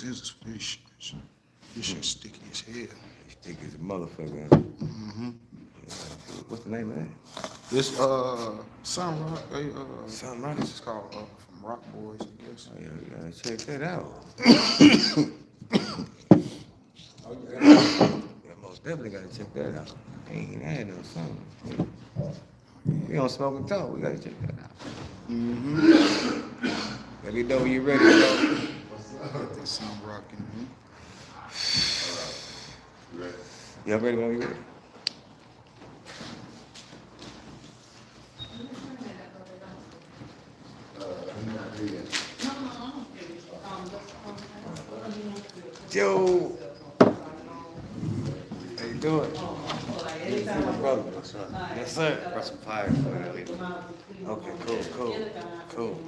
scissors for this shit. This shit sticky as hell. Sticky as a motherfucker. Mm-hmm. What's the name of that? This Sun Rock, Sun Rock? This is called from Rock Boys, I guess. Oh, yeah, we gotta check that out. Yeah, most definitely gotta check that out. Ain't had no something. We don't smoke and talk. We gotta check that out. Mm-hmm. Let me know when you're ready, bro. Got this Sun Rock in here. Y'all ready when we ready? Joe, how you doing? Brother. Yes, sir. Got some fire for you. Okay, cool.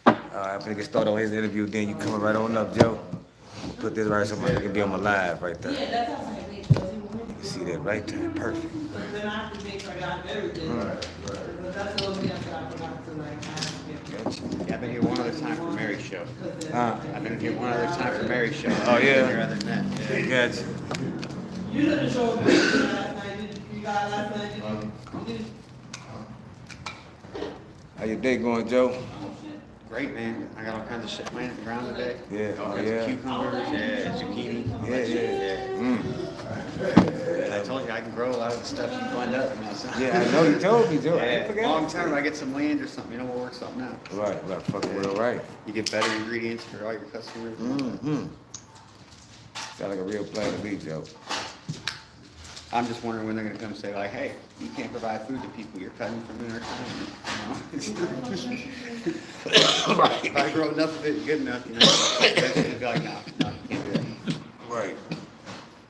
All right, I'm gonna get started on his interview. Then you coming right on up, Joe. Put this right so I can be on my live right there. You see that right there? Perfect. Gotcha. Yeah, I've been here one other time for Mary's show. I've been here one other time for Mary's show. Oh, yeah? Been here other than that. Yeah. Gotcha. You didn't show up last night. You got last night. How your day going, Joe? Great, man. I got all kinds of shit laying at the ground today. Yeah, All oh, kinds yeah. of cucumbers, zucchini. all that Yeah. shit, yeah. Mm. I told you I can grow a lot of the stuff you find up. Yeah, I know you told me, Joe. I ain't Yeah, forget. long time I get some land or something, you know, we'll work something out. Right, fucking real right. You get better ingredients for all your customers. Mm-hmm. Sound like a real plan to me, Joe. I'm just wondering when they're gonna come say like, hey, you can't provide food to people, you're cutting from entertainment. You know? Right. If I grow enough of it good enough, you know, they're gonna be like, no, you can't do that. Right.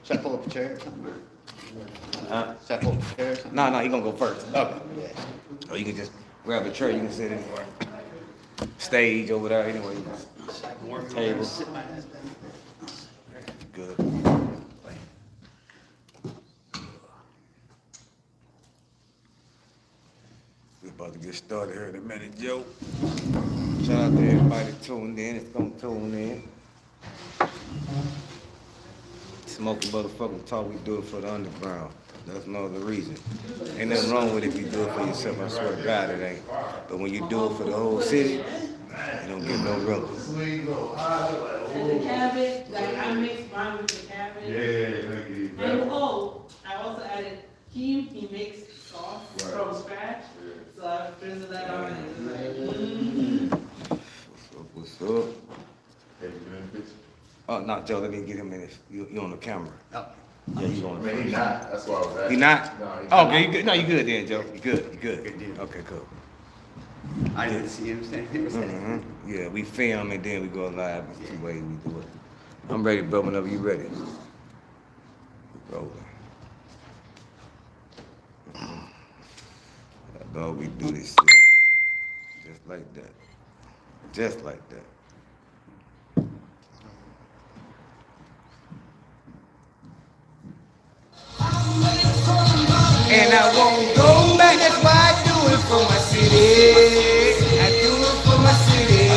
Should I pull up a chair or something? Should I pull up a chair or something? No, you gonna go first. Okay. Or you can just grab a chair, you can sit anywhere. Stage over there, anyway. Table. Good. We're about to get started here in a minute, Joe. Shout out to everybody tuned in. It's gonna tune in. Smoking motherfucking talk, we do it for the underground. That's no other reason. Ain't nothing wrong with it if you do it for yourself. I swear to God it ain't. But when you do it for the whole city, you don't get no relevance. And the cabbage, like I mixed mine with the cabbage. And I also added he makes sauce from scratch. So I drizzled that on and it's like, What's up? Oh, no, Joe, let me get him in this. You on the camera. Oh. Yeah, you on the Man, camera. he's not. That's why I was asking. He not? No, he's Oh, not. okay, you good. No, you good then, Joe. You good. Good deal. Okay, cool. I didn't see him standing there. Mm-hmm. Yeah, we film and then we go live. It's two ways we do it. I'm ready, bro. Whenever you ready. We rolling. Dog, we do this shit. Just like that. Just like that. And I won't go back, that's why I do it for my city. I do it for my city.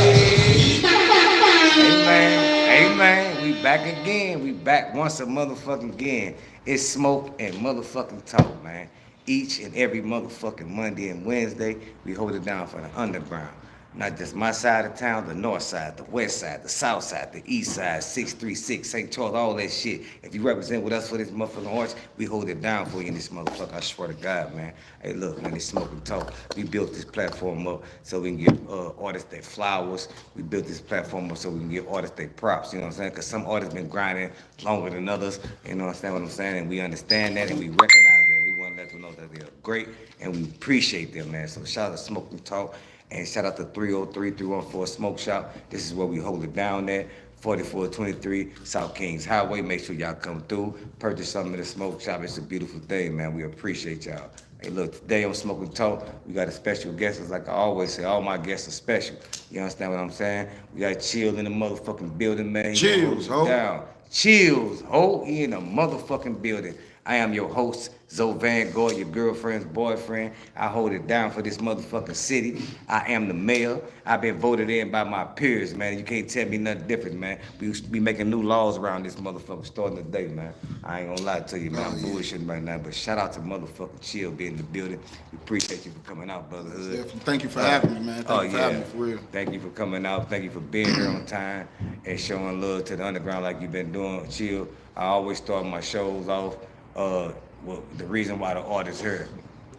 Amen. We back again. We back once a motherfucking again. It's smoke and motherfucking talk, man. Each and every motherfucking Monday and Wednesday, we hold it down for the underground. Not just my side of town, the north side, the west side, the south side, the east side, 636, St. Charles, all that shit. If you represent with us for this motherfucking horse, we hold it down for you in this motherfucker. I swear to God, man. Hey, look, man, this smoke and talk. We built this platform up so we can give artists their flowers. We built this platform up so we can give artists their props, you know what I'm saying? Because some artists been grinding longer than others, you know what I'm saying? And we understand that and we recognize that. We want to let them know that they're great and we appreciate them, man. So shout out to Smoke and Talk. And shout out to 303-314 Smoke Shop. This is where we hold it down at. 4423 South Kings Highway. Make sure y'all come through. Purchase something at the Smoke Shop. It's a beautiful thing, man. We appreciate y'all. Hey, look, today on Smoke and Talk, we got a special guest. It's like I always say, all my guests are special. You understand what I'm saying? We got Chill in the motherfucking building, man. ChillZ, ho. Down. ChillZ, ho. He in the motherfucking building. I am your host, Zoe Van Gogh, your girlfriend's boyfriend. I hold it down for this motherfucking city. I am the mayor. I've been voted in by my peers, man. You can't tell me nothing different, man. We be making new laws around this motherfucker starting today, man. I ain't gonna lie to you, man. I'm bullshitting right now, but shout out to motherfucking Chill being in the building. We appreciate you for coming out, brotherhood. Definitely. Thank you for having me, man. Thank you for having me, for real. Thank you for coming out. Thank you for being here on time and showing love to the underground like you've been doing. Chill. I always start my shows off. Well, the reason why the artist here,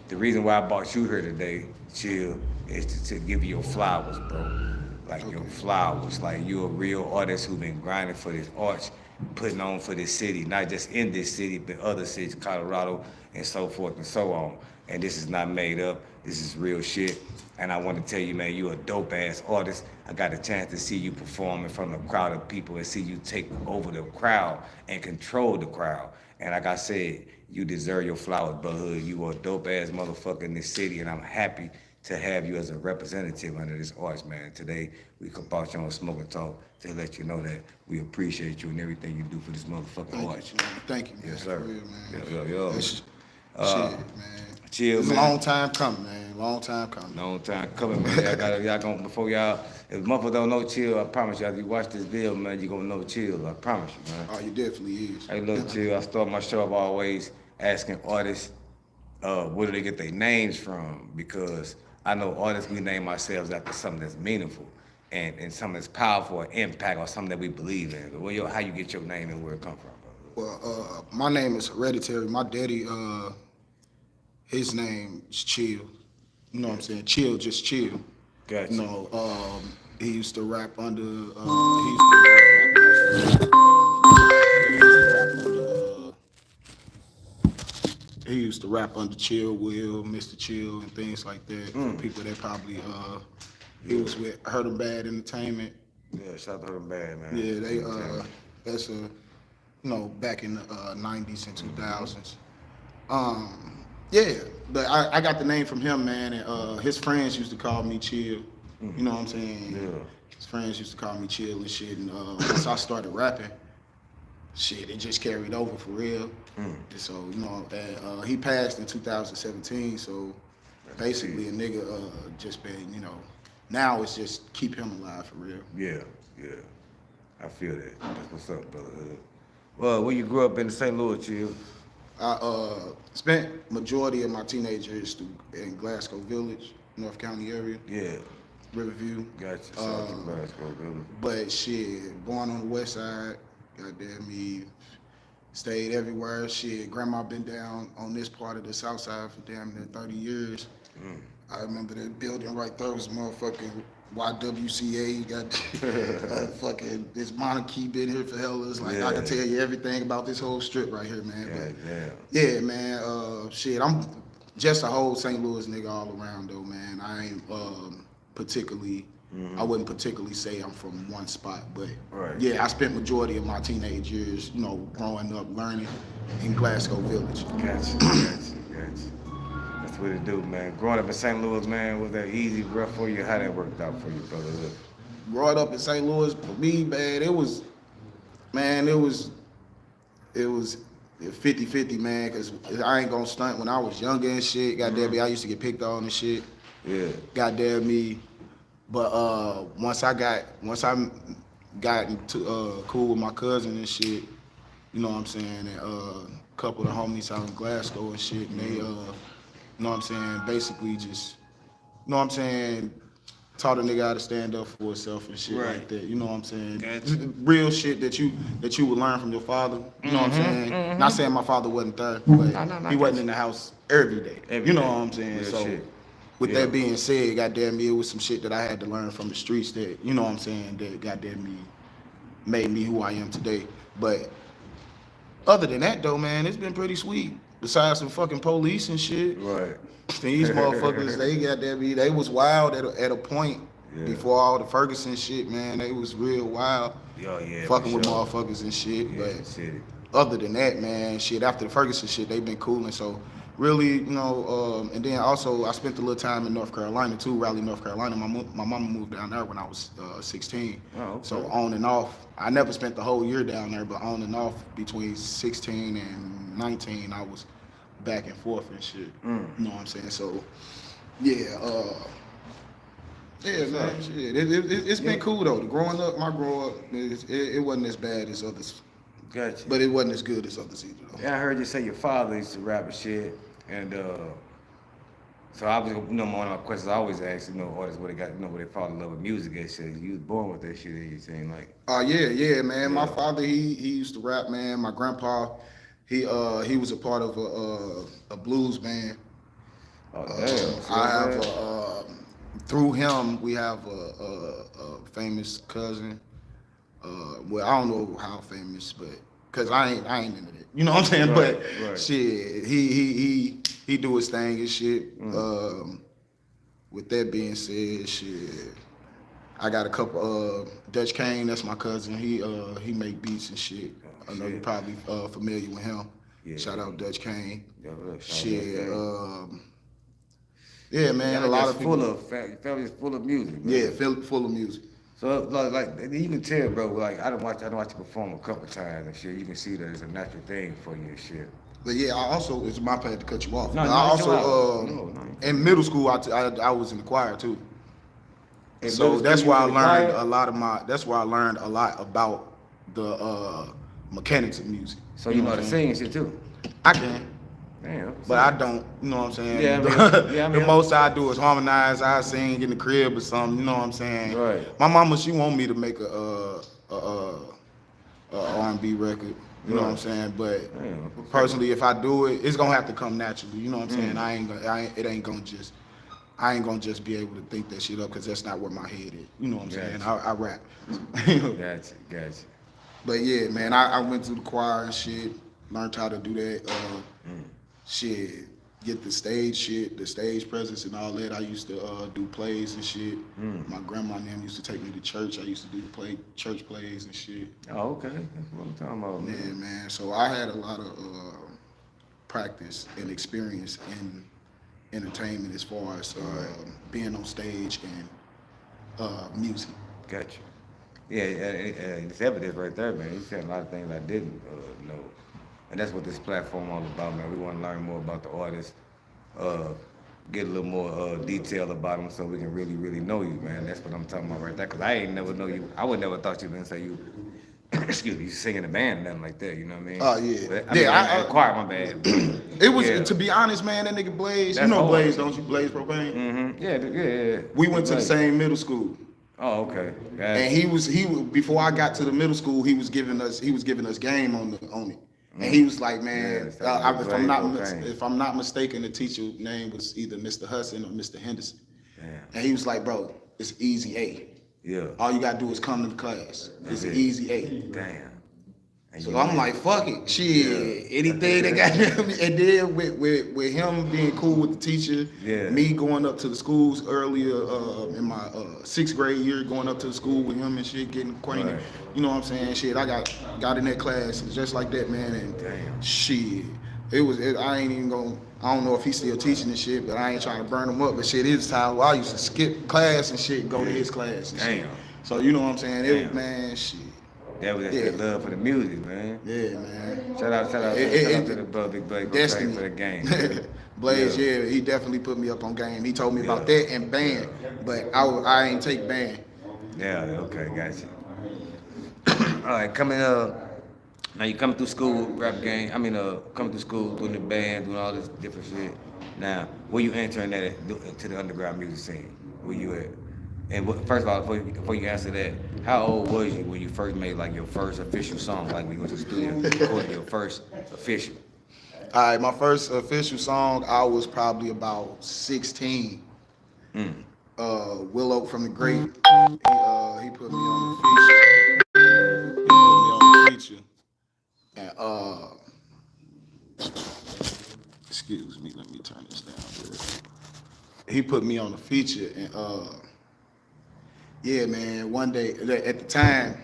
the reason why I brought you here today, Chill, is to give you your flowers, bro. Like your flowers. Like you're a real artist who been grinding for this art, putting on for this city, not just in this city, but other cities, Colorado, and so forth and so on. And this is not made up. This is real shit. And I want to tell you, man, you're a dope ass artist. I got a chance to see you perform in front of a crowd of people and see you take over the crowd and control the crowd. And like I said, you deserve your flowers, brotherhood. You are a dope ass motherfucker in this city, and I'm happy to have you as a representative under this arts, man. Today, we come about you on Smoke and Talk to let you know that we appreciate you and everything you do for this motherfucking arts. Thank you, man. Yes, sir. For real, man. Yo. Shit, man. Chill, It's man. a long time coming, man. Long time coming. Long time coming, man. Y'all gonna, before y'all, if motherfuckers don't know Chill, I promise you, after you watch this video, man, you gonna know Chill. I promise you, man. Oh, you definitely is. Hey, look, Chill, I start my show off always asking artists, where do they get their names from? Because I know artists, we name ourselves after something that's meaningful and something that's powerful, or impact, or something that we believe in. But how you get your name and where it come from, bro? Well, my name is Hereditary. My daddy, his name is Chill. You know what I'm saying? Chill, just chill. Gotcha. You know, he used to rap under, he used to rap under Chill Will, Mr. Chill, and things like that. For people that probably, he was with Hurt 'em Bad Entertainment. Yeah, shout out to her bad, man. Yeah, that's a, you know, back in the 90s and 2000s. Yeah, but I got the name from him, man, and his friends used to call me Chill. You know what I'm saying? Yeah. His friends used to call me Chill and shit, and once I started rapping, shit, it just carried over for real. And so, you know, and, he passed in 2017, so basically a nigga just been, you know, now it's just keep him alive for real. Yeah. I feel that. That's what's up, brotherhood. Well, when you grew up in St. Louis, Chill? I spent majority of my teenage years in Glasgow Village, North County area, Yeah. Riverview. Gotcha. Shout out to Glasgow, brother. But shit, born on the west side, goddamn me, stayed everywhere. Shit, grandma been down on this part of the south side for damn near 30 years. I remember that building right there was motherfucking YWCA. Got fucking this monarchy been here for hellas. Like I can tell you everything about this whole strip right here, man. Yeah, man. Shit, I'm just a whole St. Louis nigga all around though, man. I ain't particularly. I wouldn't particularly say I'm from one spot, but yeah, I spent majority of my teenage years, you know, growing up, learning in Glasgow Village. Gotcha. That's what it do, man. Growing up in St. Louis, man, was that easy, rough for you? How that worked out for you, brotherhood? Growing up in St. Louis, for me, man, it was 50-50, man, because I ain't gonna stunt. When I was younger and shit, goddamn me, I used to get picked on and shit. Yeah. Goddamn me. But once I got into cool with my cousin and shit, you know what I'm saying, and a couple of the homies out in Glasgow and shit, and they, you know what I'm saying, basically just, you know what I'm saying, taught a nigga how to stand up for himself and shit like that. You know what I'm saying? Gotcha. Real shit that you would learn from your father. You know what I'm saying? Not saying my father wasn't there, but he wasn't in the house every day. You know what I'm saying? Real so shit. with that being said, goddamn me, it was some shit that I had to learn from the streets that, you know what I'm saying, that goddamn me made me who I am today. But other than that though, man, it's been pretty sweet. Besides some fucking police and shit. Right. These motherfuckers, they goddamn me, they was wild at a point before all the Ferguson shit, man. They was real wild. Fucking with motherfuckers and shit. But other than that, man, shit, after the Ferguson shit, they been cool. And so really, you know, and then also I spent a little time in North Carolina too, Raleigh, North Carolina. My mama moved down there when I was 16. Oh, okay. So on and off, I never spent the whole year down there, but on and off between 16 and 19, I was back and forth and shit. You know what I'm saying? So, yeah, yeah, man, shit. It's been cool though. My grow up, it wasn't as bad as others, Gotcha. but it wasn't as good as others either though. Yeah, I heard you say your father used to rap and shit, and so I was, you know, one of my questions I always ask, you know, artists what they got, you know, what they fall in love with music and shit. You was born with that shit, you seem like. Yeah, man. My father, he used to rap, man. My grandpa, he was a part of a blues band. Oh damn. I have through him we have a famous cousin. Well, I don't know how famous, but cause I ain't into that. You know what I'm saying? Right, but right. shit, he do his thing and shit. With that being said, shit, I got a couple. Dutch Kane, that's my cousin. He make beats and shit. I know you're probably familiar with him. Yeah. Shout out Dutch Kane. Yeah, look, shout out Shit. Dutch Kane. Yeah, man. A lot of people. Family's full of music. Man. Yeah, full of music. So like you can tell, bro. Like I don't watch you perform a couple times and shit. You can see that it's a natural thing for you and shit. But yeah, I also, it's my bad to cut you off. No, I no, also, no. in middle school, I was in the choir too. In So middle that's school, why I you in the learned choir? that's why I learned a lot about the mechanics of music. So you know what to I'm sing and shit too. I can, Damn. but I don't. You know what I'm saying? Yeah, I mean, the most I do is harmonize. I sing in the crib or something. You know what I'm saying? Right. My mama, she want me to make a R&B record. You know what I'm saying? But Damn. personally, if I do it, it's gonna have to come naturally. You know what I'm saying? It ain't gonna just be able to think that shit up because that's not where my head is. You know what I'm saying? I rap. Gotcha. But yeah, man, I went through the choir and shit, learned how to do that. Shit, get the stage presence and all that. I used to do plays and shit. My grandma and them used to take me to church. I used to do church plays and shit. Oh, okay. That's what I'm talking about, man. Yeah, man. So I had a lot of practice and experience in entertainment as far as being on stage and music. Gotcha. Yeah, it's evidence right there, man. You said a lot of things I didn't know. And that's what this platform all about, man. We want to learn more about the artists, get a little more detail about them so we can really, really know you, man. That's what I'm talking about right there. Because I ain't never know you. I would never thought you were going to say you, excuse me, you sing in a band or nothing like that, you know what I mean? Oh, yeah. But, I mean, I acquired my bad. It was, Yeah. to be honest, man, that nigga Blaze, That's you know hard. Blaze, don't you? Blaze Propane? Mm-hmm. Yeah. We went to the same middle school. Oh, okay. Gotcha. And he was before I got to the middle school, he was giving us game on it. And he was like, man, Yeah, if I'm not mistaken, the teacher name was either Mr. Hudson or Mr. Henderson. Damn. And he was like, bro, it's easy A. Yeah. All you gotta do is come to the class. It's an easy A. Damn. And So you I'm went. like, fuck it, shit. Anything that got him. And then with him being cool with the teacher, me going up to the schools earlier in my 6th grade year, going up to the school with him and shit, getting acquainted. Right. You know what I'm saying? Shit, I got in that class just like that, man. And Damn. shit, I ain't even gonna. I don't know if he's still teaching and shit, but I ain't trying to burn him up. But shit, his time where I used to skip class and shit, and go to his class. And Damn. Shit. So you know what I'm saying? Damn. Man, shit. That was that love for the music, man. Yeah, man. Shout out to the brother Big Blake Destiny. for the game. Blaze, yeah, he definitely put me up on game. He told me about that and band, but I ain't take band. Yeah, okay, gotcha. All right, coming now you coming through school, rap game. Coming through school, doing the band, doing all this different shit. Now, where you entering to the underground music scene? Where you at? And first of all, before you answer that, how old was you when you first made like your first official song? Like when you went to the studio and recorded your first official? All right, my first official song, I was probably about 16. Willow from the Great, he put me on the feature. And excuse me, let me turn this down here. He put me on the feature, and yeah, man. One day, at the time,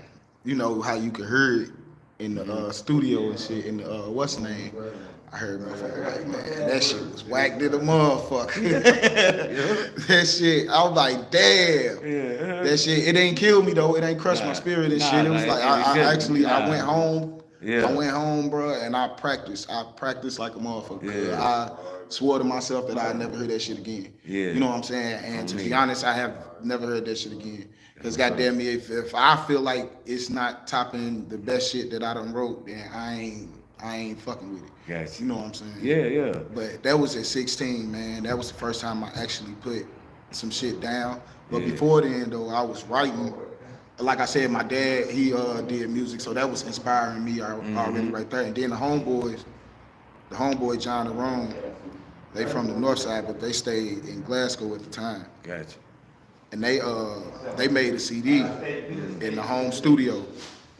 you know how you could hear it in the studio and shit, in the what's the name? I heard motherfucker like, man, that shit was whacked to the motherfucker. That shit, I was like, damn. Yeah. That shit, it ain't kill me though. It ain't crushed my Nah. spirit and Nah, shit. It was nah, like it I shouldn't. I Nah. went home. Yeah. I went home, bro, and I practiced. I practiced like a motherfucker. Yeah. I swore to myself that I'd never hear that shit again. Yeah. You know what I'm saying? And to be honest, I have never heard that shit again. Cause That's goddamn me, if I feel like it's not topping the best shit that I done wrote, then I ain't fucking with it. Gotcha. You know what I'm saying? Yeah, yeah. But that was at 16, man. That was the first time I actually put some shit down. But Yeah. before then, though, I was writing. Like I said, my dad, he did music, so that was inspiring me already right there. And then the homeboy John and Rome, they from the north side, but they stayed in Glasgow at the time. Gotcha. And they made a CD in the home studio.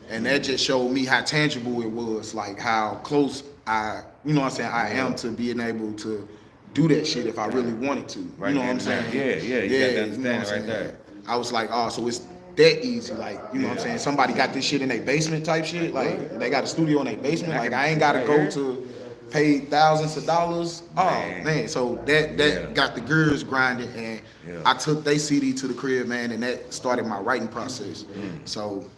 And that just showed me how tangible it was, like how close I am to being able to do that shit if I really wanted to. Right You know what there I'm and there. saying? Yeah, you got to understand what I'm it right saying? there. I was like, oh, so it's that easy, like, you know what I'm saying? Somebody got this shit in their basement type shit, like they got a studio in their basement, like I ain't gotta go to pay thousands of dollars. Oh man, so that got the gears grinding, and I took they CD to the crib, man, and that started my writing process. So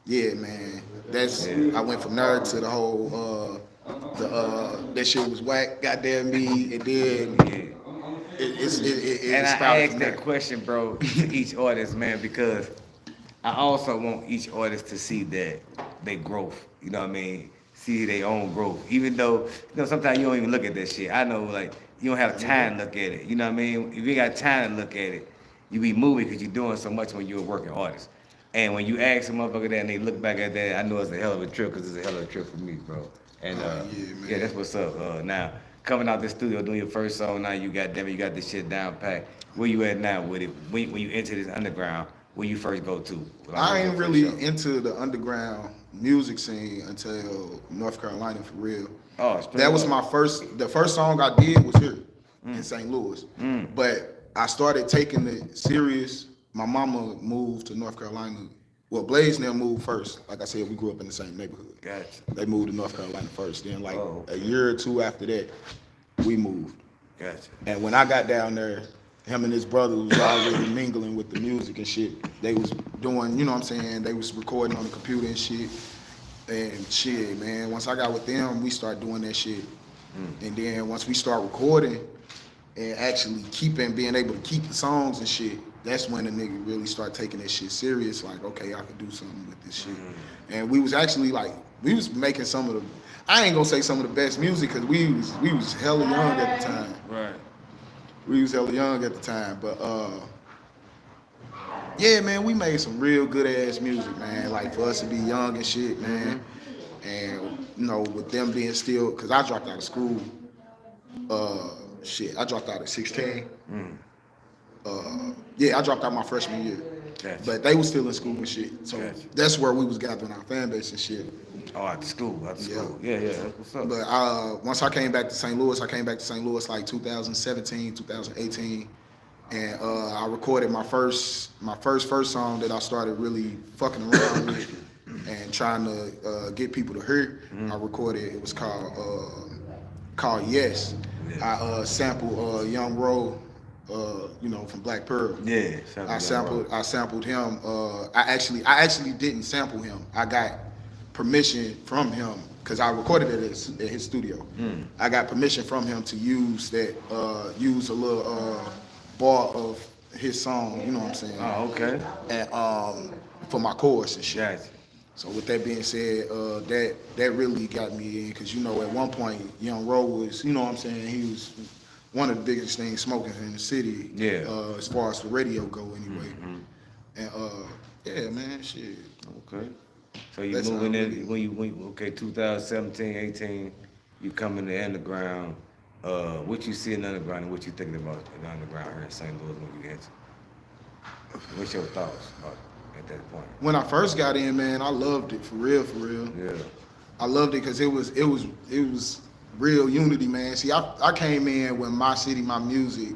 yeah, man, I went from there to the whole that shit was whack, goddamn me, and then it And I sprouted asked from that there. question, bro, to each artist, man, because I also want each artist to see that they growth. You know what I mean? See their own growth. Even though, sometimes you don't even look at that shit. I know, like, you don't have time to look at it. You know what I mean? If you got time to look at it, you be moving because you're doing so much when you're a working artist. And when you ask a motherfucker that and they look back at that, I know it's a hell of a trip because it's a hell of a trip for me, bro. And man. that's what's up. Now, coming out the studio, doing your first song, now you got this shit down packed. Where you at now with it? When you enter this underground, where you first go to? I ain't really into the underground music scene until North Carolina for real. Oh, straight that was up. the first song I did was here in St. Louis. But I started taking it serious. My mama moved to North Carolina. Well, Blaze and them moved first. Like I said, we grew up in the same neighborhood. Gotcha. They moved to North Carolina first. Then a year or two after that, we moved. Gotcha. And when I got down there, him and his brother was already mingling with the music and shit. They was doing, you know what I'm saying, they was recording on the computer and shit. And shit, man, once I got with them, we started doing that shit. And then once we start recording and actually being able to keep the songs and shit, that's when the nigga really start taking that shit serious. Like, okay, I could do something with this shit. And we was actually we was making some of the, I ain't gonna say some of the best music because we was hella young at the time. Right. We was hella young at the time, but yeah, man, we made some real good ass music, man. Like for us to be young and shit, man. And with them being still, cause I dropped out of school. I dropped out at 16. I dropped out my freshman year. Gotcha. But they was still in school and shit. So Gotcha. that's where we was gathering our fan base and shit. Oh, out the school. Yeah, that's what's up. But once I came back to St. Louis, like 2017, 2018. And I recorded my first song that I started really fucking around with and trying to get people to hear. I recorded, it was called Yes. Yeah. I sampled Young Ro, from Black Pearl. Yeah. I sampled him. I actually didn't sample him. I got permission from him because I recorded it at his studio. I got permission from him to use a little bar of his song. You know what I'm saying? Oh, okay. And for my chorus and shit. Gotcha. So with that being said, that really got me in because at one point Young Ro was, you know what I'm saying, he was one of the biggest things smoking in the city. Yeah. As far as the radio go anyway. And yeah, man, shit. Okay. So you moving in when you 2017, 18, you come in the underground. What you see in the underground and what you thinking about in the underground here in St. Louis when you enter? What's your thoughts about at that point? When I first got in, man, I loved it for real. Yeah. I loved it because it was real unity, man. See, I came in when my city, my music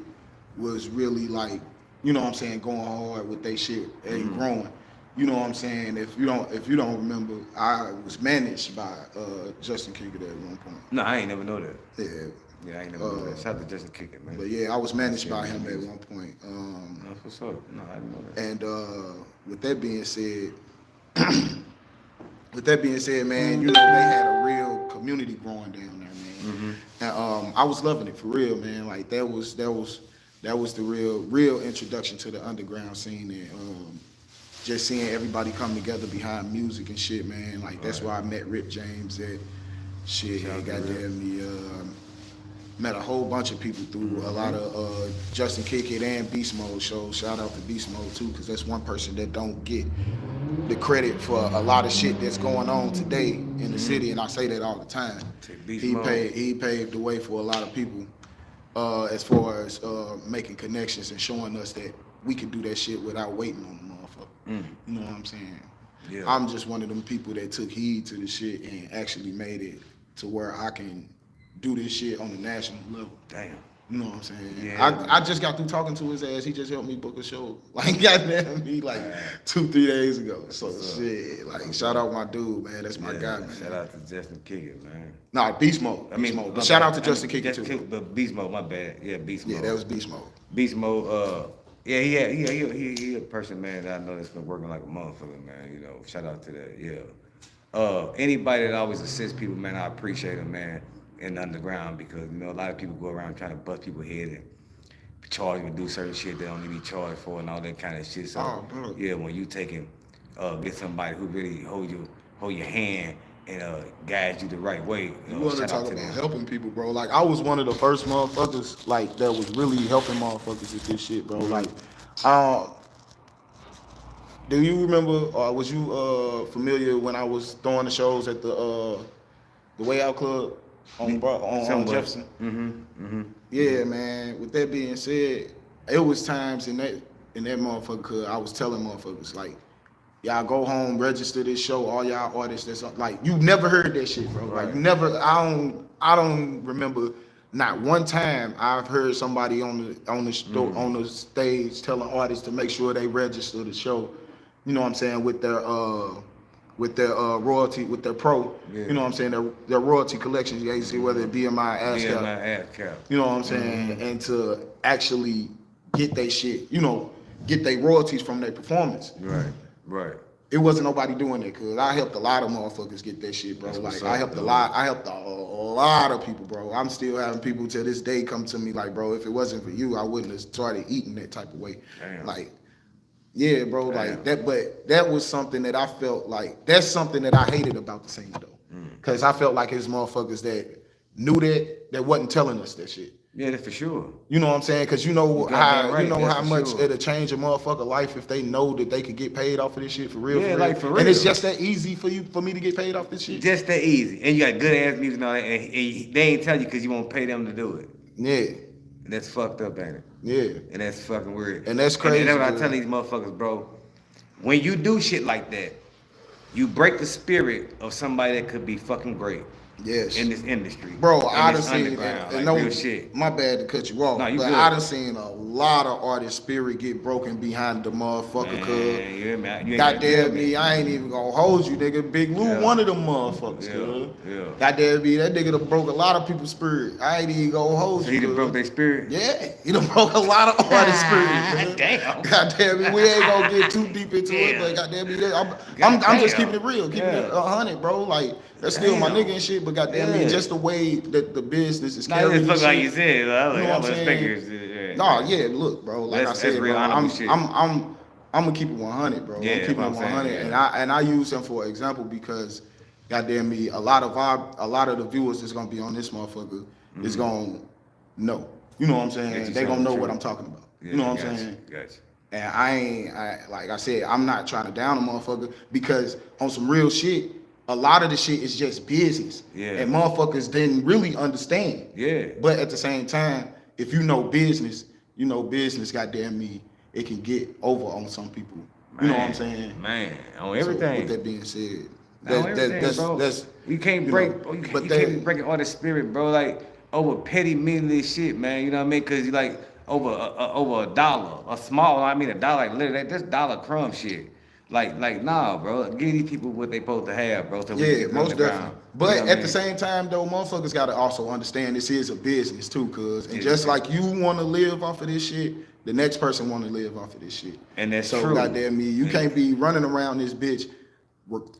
was really like, you know what I'm saying, going hard with they shit and growing. you know what I'm saying? If you don't remember, I was managed by Justin Kinkert at one point. No, I ain't never know that. Yeah. Yeah, I ain't never know that. Shout out to Justin Kicker, man. But yeah, I was managed by him at one point. No, for sure. No, I didn't know that. And with that being said, man, you know, they had a real community growing down there, man. And I was loving it for real, man. Like that was the real introduction to the underground scene, and just seeing everybody come together behind music and shit, man. Like that's where I met Rip James at shit. Goddamn me. Met a whole bunch of people through a lot of Justin Kickett and Beast Mode shows. Shout out to Beast Mode too, because that's one person that don't get the credit for a lot of shit that's going on today in the city, and I say that all the time. He paved the way for a lot of people as far as making connections and showing us that we could do that shit without waiting on the motherfucker. You know what I'm saying? Yeah. I'm just one of them people that took heed to the shit and actually made it to where I can do this shit on a national level. Damn. You know what I'm saying? Yeah. I just got through talking to his ass. He just helped me book a show. Like, goddamn me, like 2-3 days ago. So shit, like shout out my dude, man. That's my guy, man. Shout out to Justin Kicker, man. Nah, Beast Mode. Beast Mode. But shout out to Justin Kicker too. But Beast Mode, my bad. Yeah, Beast Mode. Yeah, that was Beast Mode. Beast Mode. Yeah, he a person, man, that I know that's been working like a motherfucker, man. You know, shout out to that. Yeah. Anybody that always assists people, man, I appreciate them, man. In the underground, because you know a lot of people go around trying to bust people's head and charge them to do certain shit they don't need to be charged for and all that kind of shit. So yeah, when you get somebody who really hold your hand and guides you the right way. You want to talk about helping people, bro? Like I was one of the first motherfuckers like that was really helping motherfuckers with this shit, bro. Like, do you remember? Or was you familiar when I was throwing the shows at the Way Out Club? On Jefferson. Yeah, man. With that being said, it was times in that motherfucker, I was telling motherfuckers like, y'all go home, register this show, all y'all artists. That's like you never heard that shit, bro. Right. Like you never. I don't remember not one time I've heard somebody on the stage telling artists to make sure they register the show. You know what I'm saying, with their royalty, with their pro, you know what I'm saying, their royalty collections, you see, whether it BMI, ASCAP, you know what I'm saying, and to actually get they shit, you know, get their royalties from their performance. Right. It wasn't nobody doing that, cause I helped a lot of motherfuckers get that shit, bro. Like I helped a lot of people, bro. I'm still having people to this day come to me like, bro, if it wasn't for you, I wouldn't have started eating that type of way. Damn. Like, yeah, bro, like that, but that was something that I felt like, that's something that I hated about the scene though. Cause I felt like it's motherfuckers that knew that wasn't telling us that shit. Yeah, that's for sure. You know what I'm saying? Cause you know how much it'll change a motherfucker life if they know that they could get paid off of this shit for real. Yeah, like for real. And it's just that easy for me to get paid off this shit. Just that easy. And you got good ass music and all that, and they ain't tell you cause you won't pay them to do it. Yeah. And that's fucked up, ain't it? Yeah. And that's fucking weird. And that's crazy. And that's what I tell these motherfuckers, bro. When you do shit like that, you break the spirit of somebody that could be fucking great. Yes. In this industry. Bro, I done seen, real shit. My bad to cut you off, but I done seen a lot of artists' spirit get broken behind the motherfucker, cuz. Goddamn me, I ain't even gonna hold you, nigga. Big Lou, one of them motherfuckers, cuz. Yeah. Goddamn me, that nigga done broke a lot of people's spirit. I ain't even gonna hold you. He done broke their spirit? Yeah, he done broke a lot of artists' spirit. Damn. Goddamn me, we ain't gonna get too deep into it, but goddamn me, I'm just keeping it real, keeping it 100, bro. Like, that's still my nigga and shit, but goddamn me, just the way that the business is carrying this shit. Like you said, like, you know what I'm saying? Nah, yeah, look, bro. Like I said, bro, I'm gonna keep it 100, bro. Yeah, I'm keeping it 100, and I use him for example because, goddamn me, a lot of the viewers that's gonna be on this motherfucker is gonna know. You know what I'm saying? They gonna know what I'm talking about. Yeah, you know what I'm saying? Gotcha. And like I said, I'm not trying to down a motherfucker because on some real shit, a lot of the shit is just business. Yeah. And motherfuckers didn't really understand. Yeah. But at the same time, if you know business, goddamn me, it can get over on some people. You know what I'm saying? Man, on everything. So with that being said, that's you can't break you can't be breaking all the spirit, bro, like over petty meaningless shit, man. You know what I mean? Cause you like over $1, a small, I mean $1, like literally that's dollar crumb shit. Like, nah, bro. Give these people what they supposed to have, bro. So we can Yeah, get most underground. definitely. But You know what at I the mean? same time, though, motherfuckers gotta also understand this is a business too, cuz. And Yeah. just like you want to live off of this shit, the next person want to live off of this shit. And that's so true. goddamn me, you And- can't be running around this bitch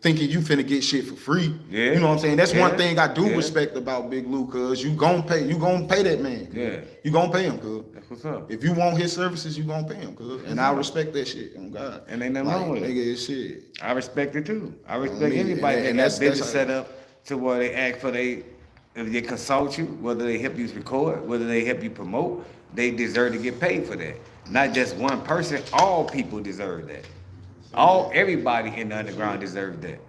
thinking you finna get shit for free. Yeah. You know what I'm saying? That's one Yeah. thing I do Yeah. respect about Big Lou, cuz you gon' pay that man. Cuz. Yeah. You gon' pay him, cuz. That's what's up. If you want his services, you gon' pay him, cuz. And I respect that shit. Oh God. And ain't nothing wrong with it. Nigga, shit. I respect it too. I respect me, anybody and that that's- got business that's set how- up to where they act for if they consult you, whether they help you record, whether they help you promote, they deserve to get paid for that. Not just one person, all people deserve that. Everybody in the underground deserve that.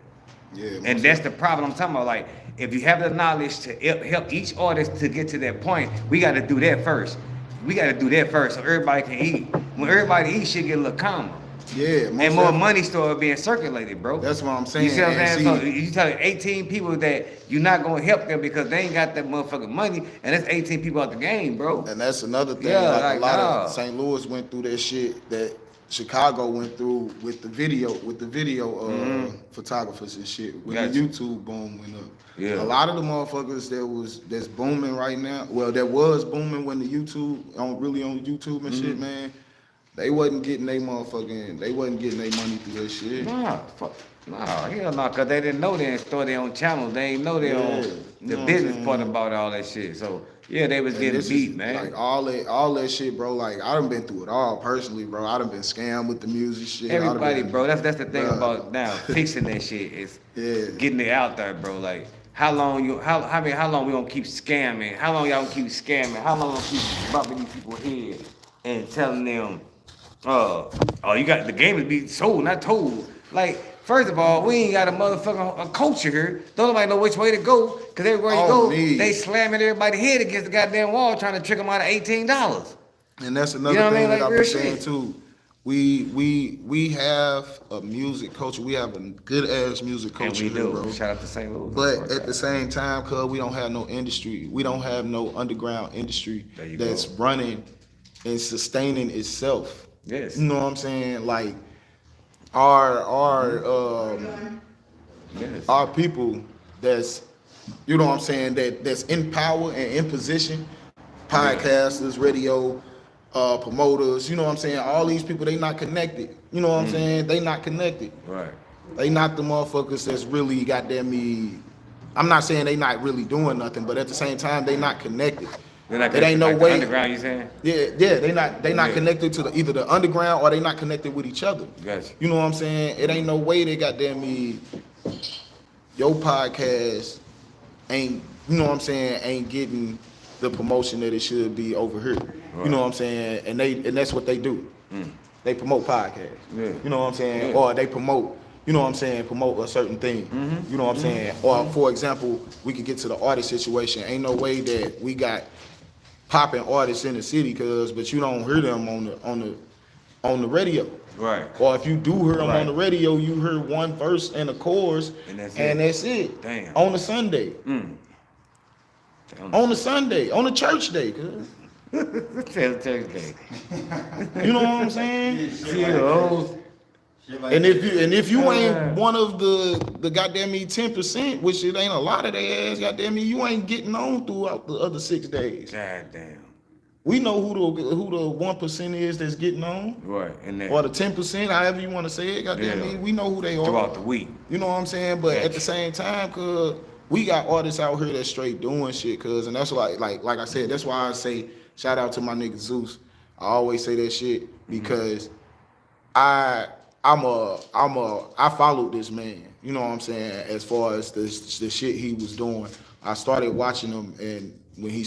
Yeah. And that's the problem I'm talking about. Like, if you have the knowledge to help each artist to get to that point, we got to do that first. We got to do that first so everybody can eat. When everybody eats, shit get a little calmer. Yeah. And most more definitely. money started being circulated, bro. That's what I'm saying. You see what I'm And saying? So see- you tell 18 people that you're not gonna help them because they ain't got that motherfucking money, and that's 18 people out the game, bro. And that's another thing. Yeah, like like, a lot nah. of St. Louis went through that shit that Chicago went through with the video photographers and shit. When Gotcha. the YouTube boom went up. Yeah. A lot of the motherfuckers that's booming right now. Well, that was booming when the YouTube on YouTube and shit, man. They wasn't getting they money through that shit. Nah, hell no, cause they didn't know they didn't start their own channel. They ain't know their Yeah, own you the know what business I'm part saying? about all that shit. So yeah, they was And getting this beat, is, man. Like all that shit, bro. Like I done been through it all personally, bro. I done been scammed with the music shit. I done Everybody, been- bro. That's the thing Bruh. about now fixing that shit is Yeah. getting it out there, bro. Like how long we gonna keep scamming? How long y'all gonna keep scamming? How long gonna keep bumping these people head and telling them, oh, you got the game to be sold, not told. Like first of all, we ain't got a motherfucking a culture here. Don't nobody know which way to go, cause everywhere you Oh, go, me. they slamming everybody's head against the goddamn wall trying to trick them out of $18. And that's another You know what I thing mean? Like that I've real been saying shit. too. We have a music culture. We have a good ass music And culture we here, do. bro. Shout out to St. Louis. But at the same time, cuz we don't have no industry. We don't have no underground industry There you that's go. running and sustaining itself. Yes. You know what I'm saying? Like our Yes. our people that's you know what I'm saying that's in power and in position, podcasters, radio, promoters, you know what I'm saying? All these people they not connected. You know what I'm saying? They not connected. Right. They not the motherfuckers that's really goddamn me. I'm not saying they not really doing nothing, but at the same time they not connected. They're not It ain't no like the way. underground, you saying? Yeah, they not Yeah. connected to either the underground or they not connected with each other. Gotcha. You know what I'm saying? It ain't no way they goddamn me. Your podcast ain't, you know what I'm saying, ain't getting the promotion that it should be over here. You know what I'm saying? And that's what they do. They promote podcasts. Yeah. You know what I'm saying? Yeah. Or they promote, you know what I'm saying, promote a certain thing. You know what I'm saying? Or for example, we could get to the artist situation. Ain't no way that we got popping artists in the city, but you don't hear them on the radio. Right. Or if you do hear them Right. on the radio, you hear one verse and a chorus, And that's it. Damn. On a Sunday. On a Sunday. On a church day. Cuz. Tell Thursday. You know what I'm saying? See those? And if you ain't one of the goddamn me 10%, which it ain't a lot of their ass, goddamn me, you ain't getting on throughout the other 6 days. Goddamn. We know who the 1% is that's getting on. Right. And then Or the 10%, however you want to say it, goddamn Yeah. me, we know who they are. throughout the week. You know what I'm saying? But at Gotcha. the same time, cuz we got artists out here that straight doing shit, cuz, and that's like I said, that's why I say shout out to my nigga Zeus. I always say that shit because I followed this man. You know what I'm saying? As far as the shit he was doing, I started watching him, and when he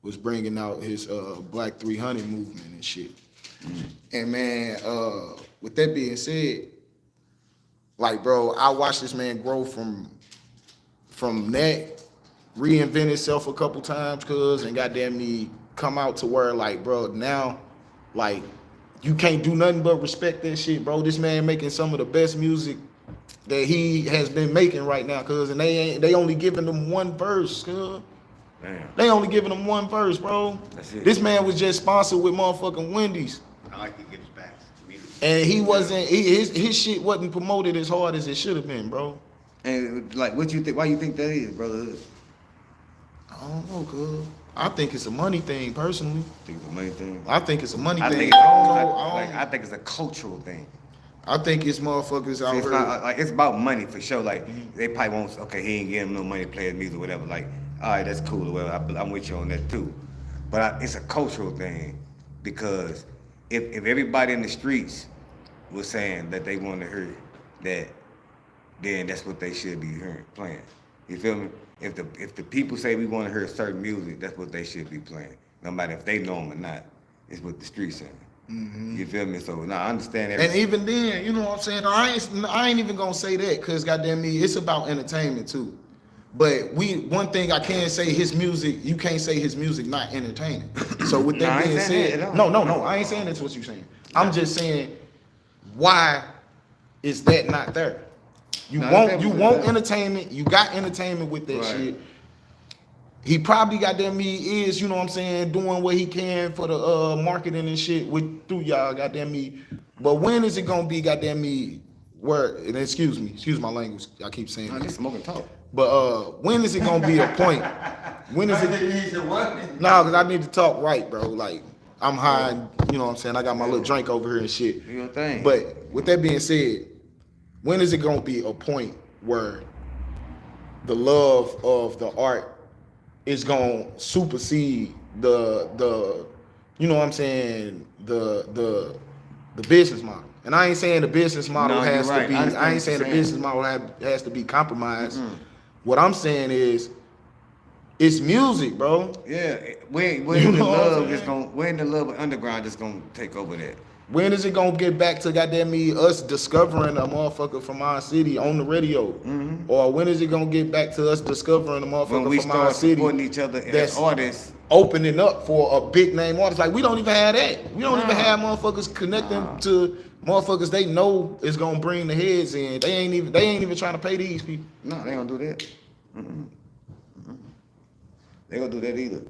was bringing out his Black 300 movement and shit. And man, with that being said, like, bro, I watched this man grow from that, reinvent himself a couple times, cuz, and goddamn me come out to where, like, bro, now, like, you can't do nothing but respect that shit, bro. This man making some of the best music that he has been making right now, cuz, and they only giving them one verse, cuz. Damn. They only giving them one verse, bro. That's it. This man was just sponsored with motherfucking Wendy's. I like to get his back. And he wasn't. His shit wasn't promoted as hard as it should have been, bro. And like, what you think? Why you think that is, brother? I don't know, cuz. I think it's a money thing, personally. Think it's a money thing. I think it's a money I thing. think I don't know. I think it's a cultural thing. I think it's motherfuckers See, out it's here. not like it's about money for sure. Like they probably won't. Okay, he ain't getting him no money to play his music or whatever. Like, all right, that's cool. Well, I'm with you on that too. But it's a cultural thing because if everybody in the streets was saying that they want to hear that, then that's what they should be hearing playing. You feel me? If the people say we want to hear certain music, that's what they should be playing. No matter if they know them or not, it's what the streets saying. Mm-hmm. You feel me? So now I understand that. And even then, you know what I'm saying? I ain't even gonna say that because goddamn me, it's about entertainment too. But one thing I can say, his music, you can't say his music not entertaining. So with No, I that ain't being saying said, that at all. no, I ain't saying that's what you're saying. I'm just saying, why is that not there? You No, want that's want entertainment. You got entertainment with that Right. shit. He probably goddamn me is, you know what I'm saying, doing what he can for the marketing and shit through y'all, goddamn me. But when is it gonna be goddamn me where? And excuse my language. I keep saying No, that. just smoking talk. But when is it gonna be a point? When is it? No, because I need to talk right, bro. Like I'm high, and, you know what I'm saying. I got my little drink over here and shit. Do your thing. But with that being said, when is it gonna be a point where the love of the art is gonna supersede the you know what I'm saying, the business model? And I ain't saying the business model No, has you're right. to be. I understand I ain't what saying the you're business model has to be compromised. What I'm saying is, it's music, bro. Yeah, when You the know what I'm love is saying? gonna, when the love of underground is gonna take over that. When is it gonna get back to goddamn me us discovering a motherfucker from our city on the radio? Or when is it gonna get back to us discovering a When motherfucker we from our start city supporting each other that's as artists. opening up for a big name artist? Like we don't even have that. We don't even Nah. have motherfuckers connecting to motherfuckers they know is gonna bring the heads in. They ain't even trying to pay these people. No, they don't do that. They gonna do that either.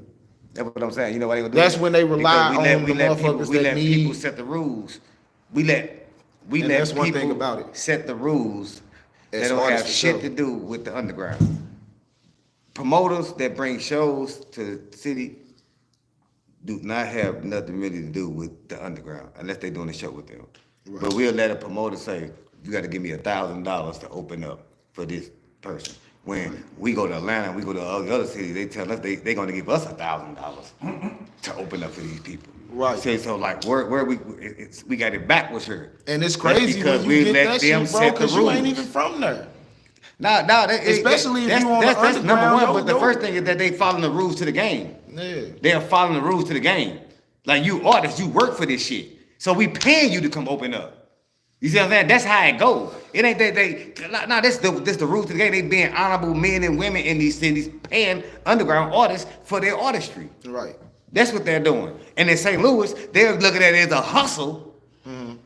That's what I'm saying. You know why they gonna do That's that? when they rely Because on the motherfuckers we that let need- people set the rules. We let And let that's people one thing about it. set the rules As that don't artists have for shit sure. to do with the underground. Promoters that bring shows to the city do not have nothing really to do with the underground unless they're doing a show with them. Right. But we'll let a promoter say, you got to give me $1,000 to open up for this person. When we go to Atlanta, we go to other cities, they tell us they're going to give us $1,000 to open up for these people. Right. So like where we got it backwards here. And it's That's crazy because when we you get let that them shit, bro, set the because you ain't rules. even from there. Especially if you on the that's number underground, one. yo, But the yo. first thing is that they following the rules to the game. Yeah. They are following the rules to the game. Like you artists, you work for this shit. So we paying you to come open up. You see what I'm saying? That's how it goes. It ain't that that's the rules to the game. They being honorable men and women in these cities paying underground artists for their artistry. Right. That's what they're doing. And in St. Louis, they're looking at it as a hustle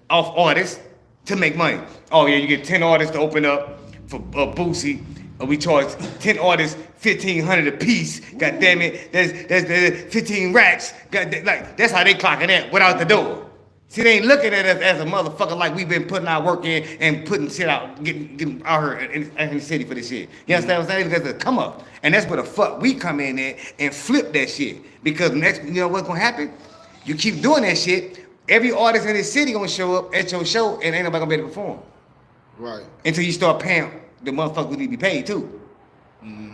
of artists to make money. Oh yeah, you get 10 artists to open up for Boosie. We charge 10 artists $1,500 a piece. God damn it, that's 15 racks. Like that's how they clocking that without the door. See, they ain't looking at us as a motherfucker like we've been putting our work in and putting shit out, getting out here in the city for this shit. You understand what I'm saying? Because it's a come up. And that's where the fuck we come in there and flip that shit. Because next, you know what's gonna happen? You keep doing that shit, every artist in this city gonna show up at your show and ain't nobody gonna be able to perform. Right. Until you start paying the motherfuckers who need to be paid too.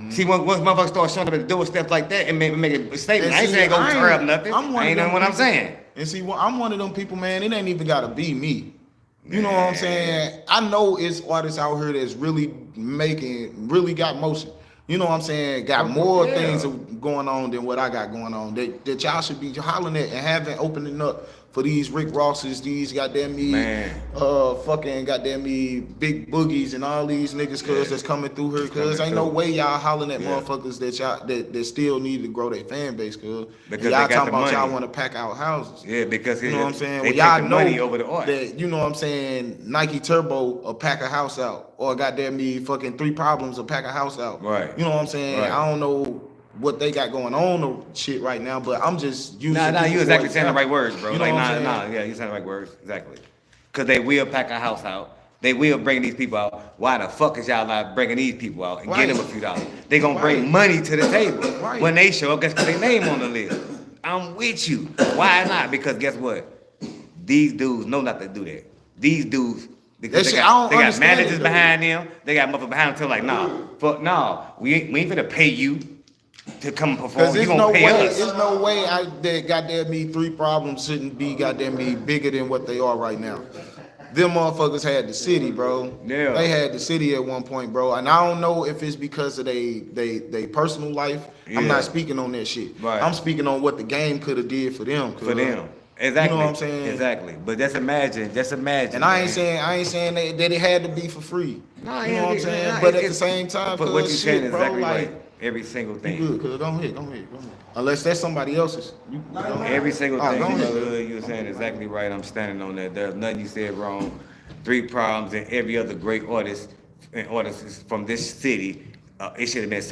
See, once motherfuckers start showing up at the door, stuff like that, and make a statement. And I ain't see, saying go I ain't- tear up nothing. I'm one I ain't of knowing them what I'm people- saying. And see, I'm one of them people, man. It ain't even gotta be me. You know what I'm saying? I know it's artists out here that's really really got motion. You know what I'm saying? Got more Yeah. things going on than what I got going on. That y'all should be hollering at and having opening up for these Rick Rosses, these goddamn me, Man. fucking goddamn me, big boogies and all these niggas, cuz that's coming through here. Cuz ain't no way y'all hollering at motherfuckers that y'all that still need to grow their fan base, cuz. Because Y'all they got talking the about y'all money. want to pack out houses. Yeah, because You know what I'm saying? They Well, take y'all the know money over the art. that, you know what I'm saying, Nike Turbo will pack a house out. Or goddamn me, fucking 3 Problems will pack a house out. Right. You know what I'm saying? Right. I don't know what they got going on or shit right now, but I'm just using Nah, people you for exactly saying the example. right words, bro. You know Like, what I'm saying? yeah, you saying the right words, exactly. Cause they will pack a house out. They will bring these people out. Why the fuck is y'all not bringing these people out and Right. get them a few dollars? They gonna Right. bring money to the table. Right. When they show up, guess cause their name on the list. I'm with you. Why not? Because guess what? These dudes know not to do that. These dudes, because That they shit, I got, don't they got understand it, managers dude. behind them. They got motherfuckers behind them tell like, nah, fuck no. We ain't finna pay you to come perform. Cause You there's gonna no pay way, us. there's no way that goddamn me 3 problems shouldn't be goddamn me bigger than what they are right now. Them motherfuckers had the city, bro. Yeah. They had the city at one point, bro. And I don't know if it's because of they personal life. I'm Yeah. not speaking on that shit. Right. I'm speaking on what the game could have did for them. For them. Exactly. You know what I'm saying? Exactly. But just imagine. And I ain't man. saying that it had to be for free. Nah, you know what I'm saying? nah, But at the it's- same time, but what you cuz saying shit, is bro, exactly like, right. Every single you thing. good, cuz go ahead. Unless that's somebody else's. You go ahead. Every single All right, thing go you ahead. good, you're saying exactly right. I'm standing on that. There's nothing you said wrong. 3 problems and every other great artist and artists from this city. It should have been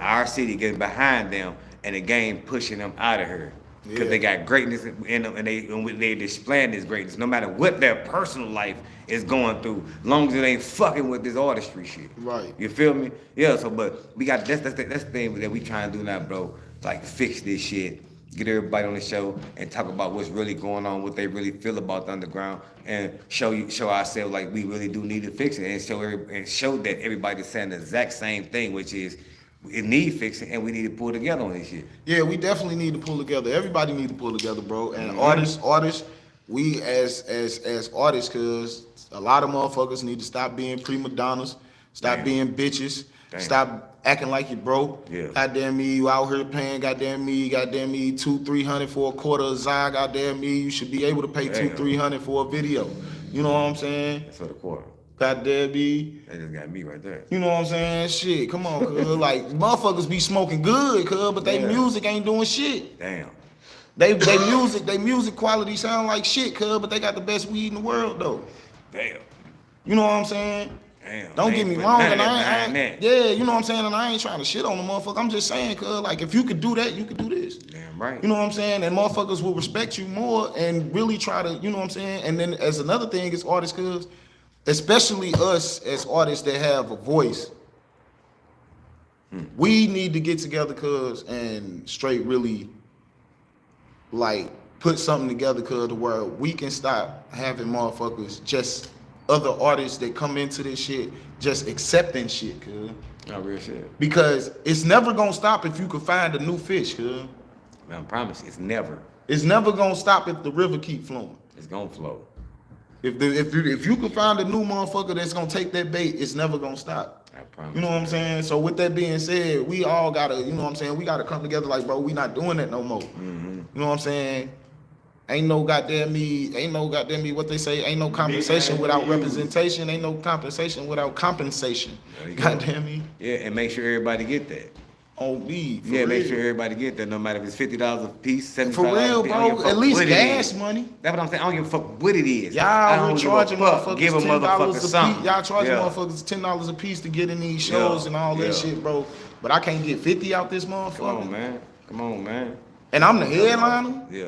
our city getting behind them and the game pushing them out of here. Because Yeah. they got greatness in them and they displaying this greatness no matter what their personal life is going through, long as it ain't fucking with this artistry shit. Right. You feel me? Yeah. So, but we got that's the thing that we trying to do now, bro. Like fix this shit, get everybody on the show and talk about what's really going on, what they really feel about the underground, and show ourselves like we really do need to fix it, and show that everybody's saying the exact same thing, which is it need fixing and we need to pull together on this shit. Yeah, we definitely need to pull together. Everybody need to pull together, bro. And Mm-hmm. artists, we as artists, cause a lot of motherfuckers need to stop being prima donnas, stop Damn. being bitches, Damn. stop acting like you broke. Yeah. Goddamn me, you out here paying goddamn me, 200-300 for a quarter of Zai, goddamn me, you should be able to pay Damn. 200-300 for a video. You know what I'm saying? That's for the quarter. Goddamn me. That just got me right there. You know what I'm saying? Shit, come on, cuz. Like, motherfuckers be smoking good, cuz, but they Yeah. music ain't doing shit. Damn. They music quality sound like shit, cuz, but they got the best weed in the world though. Damn. You know what I'm saying? Damn. Don't They get me put wrong, none and of I that ain't, behind that. yeah, you know what I'm saying, and I ain't trying to shit on the motherfucker. I'm just saying, cuz, like, if you could do that, you could do this. Damn right. You know what I'm saying? And motherfuckers will respect you more and really try to, you know what I'm saying? And then as another thing is artists, cuz, especially us as artists that have a voice, we need to get together, cuz, and straight really, like, put something together, cuz, to where we can stop having motherfuckers just other artists that come into this shit just accepting shit, cuz. No real shit. Because it's never gonna stop if you can find a new fish, cuz. Man, I promise it's never. It's never gonna stop if the river keep flowing. It's gonna flow. If you can find a new motherfucker that's gonna take that bait, it's never gonna stop. I promise. You know what I'm saying? So with that being said, we all gotta, you know what I'm saying, we gotta come together like, bro, we not doing that no more. Mm-hmm. You know what I'm saying? Ain't no goddamn me, what they say, ain't no compensation without representation, ain't no compensation without compensation. There you go. Goddamn me. Yeah, and make sure everybody get that. On me. For Yeah, real. make sure everybody get that, no matter if it's $50 a piece, $75 For real, a piece. I don't give a bro. fuck At least what it gas is. money. That's what I'm saying. I don't give a fuck what it is. I Y'all don't were give a charging fuck. motherfuckers Give a motherfucker $10 a piece. something. Y'all charging Yeah. motherfuckers $10 a piece to get in these shows Yeah, and all that yeah. shit, bro. But I can't get 50 out this motherfucker. Come on, man. Come on, man. And I'm the headliner. Yeah.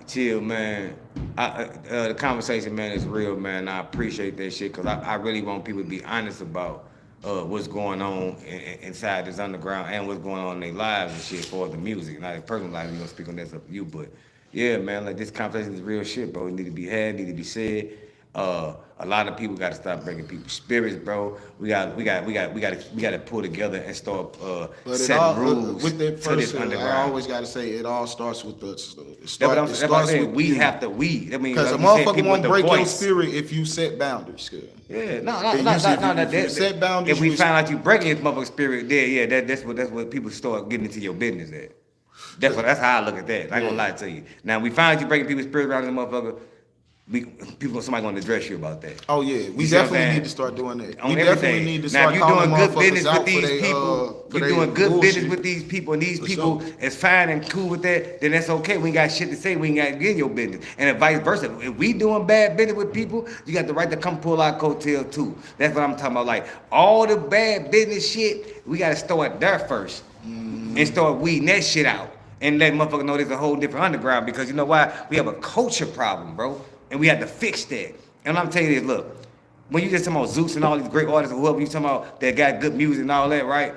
Chill, man. The conversation, man, is real, man. I appreciate that shit because I really want people to be honest about what's going on inside this underground and what's going on in their lives and shit for the music. Not their personal life, you gonna speak on this up to you, but yeah, man, like this conversation is real shit, bro. It need to be had, need to be said. A lot of people got to stop breaking people's spirits, bro. We got to pull together and start But it setting all, rules with that to this first, I underground. always got to say, it all starts with the, That's what I'm saying. We have to. I mean, because like a you said, motherfucker people won't with the break your voice. spirit if you set boundaries, cuz. Yeah, no, If you set boundaries, if we we- find out you breaking his motherfucking spirit, that's what people start getting into your business at. That's how I look at that. I ain't gonna lie to you. Now we find out you breaking people's spirit around this motherfucker. Somebody gonna address you about that. Oh yeah, we You see what I'm definitely saying? need to start doing that. On We everything. definitely need to Now, start if you're calling doing good motherfuckers business out with these for they, people, for you're they doing good bullshit. business with these people, and these For people sure. is fine and cool with that, then that's okay. We ain't got shit to say. We ain't got to get in your business. And if vice versa, if we doing bad business with people, you got the right to come pull our coattail too. That's what I'm talking about. Like all the bad business shit, we got to start there first and start weeding that shit out. And let motherfuckers know there's a whole different underground because you know why? We have a culture problem, bro. and we had to fix that. And I'm telling you this, look, when you just talking about Zeus and all these great artists or whoever you talking about that got good music and all that, right?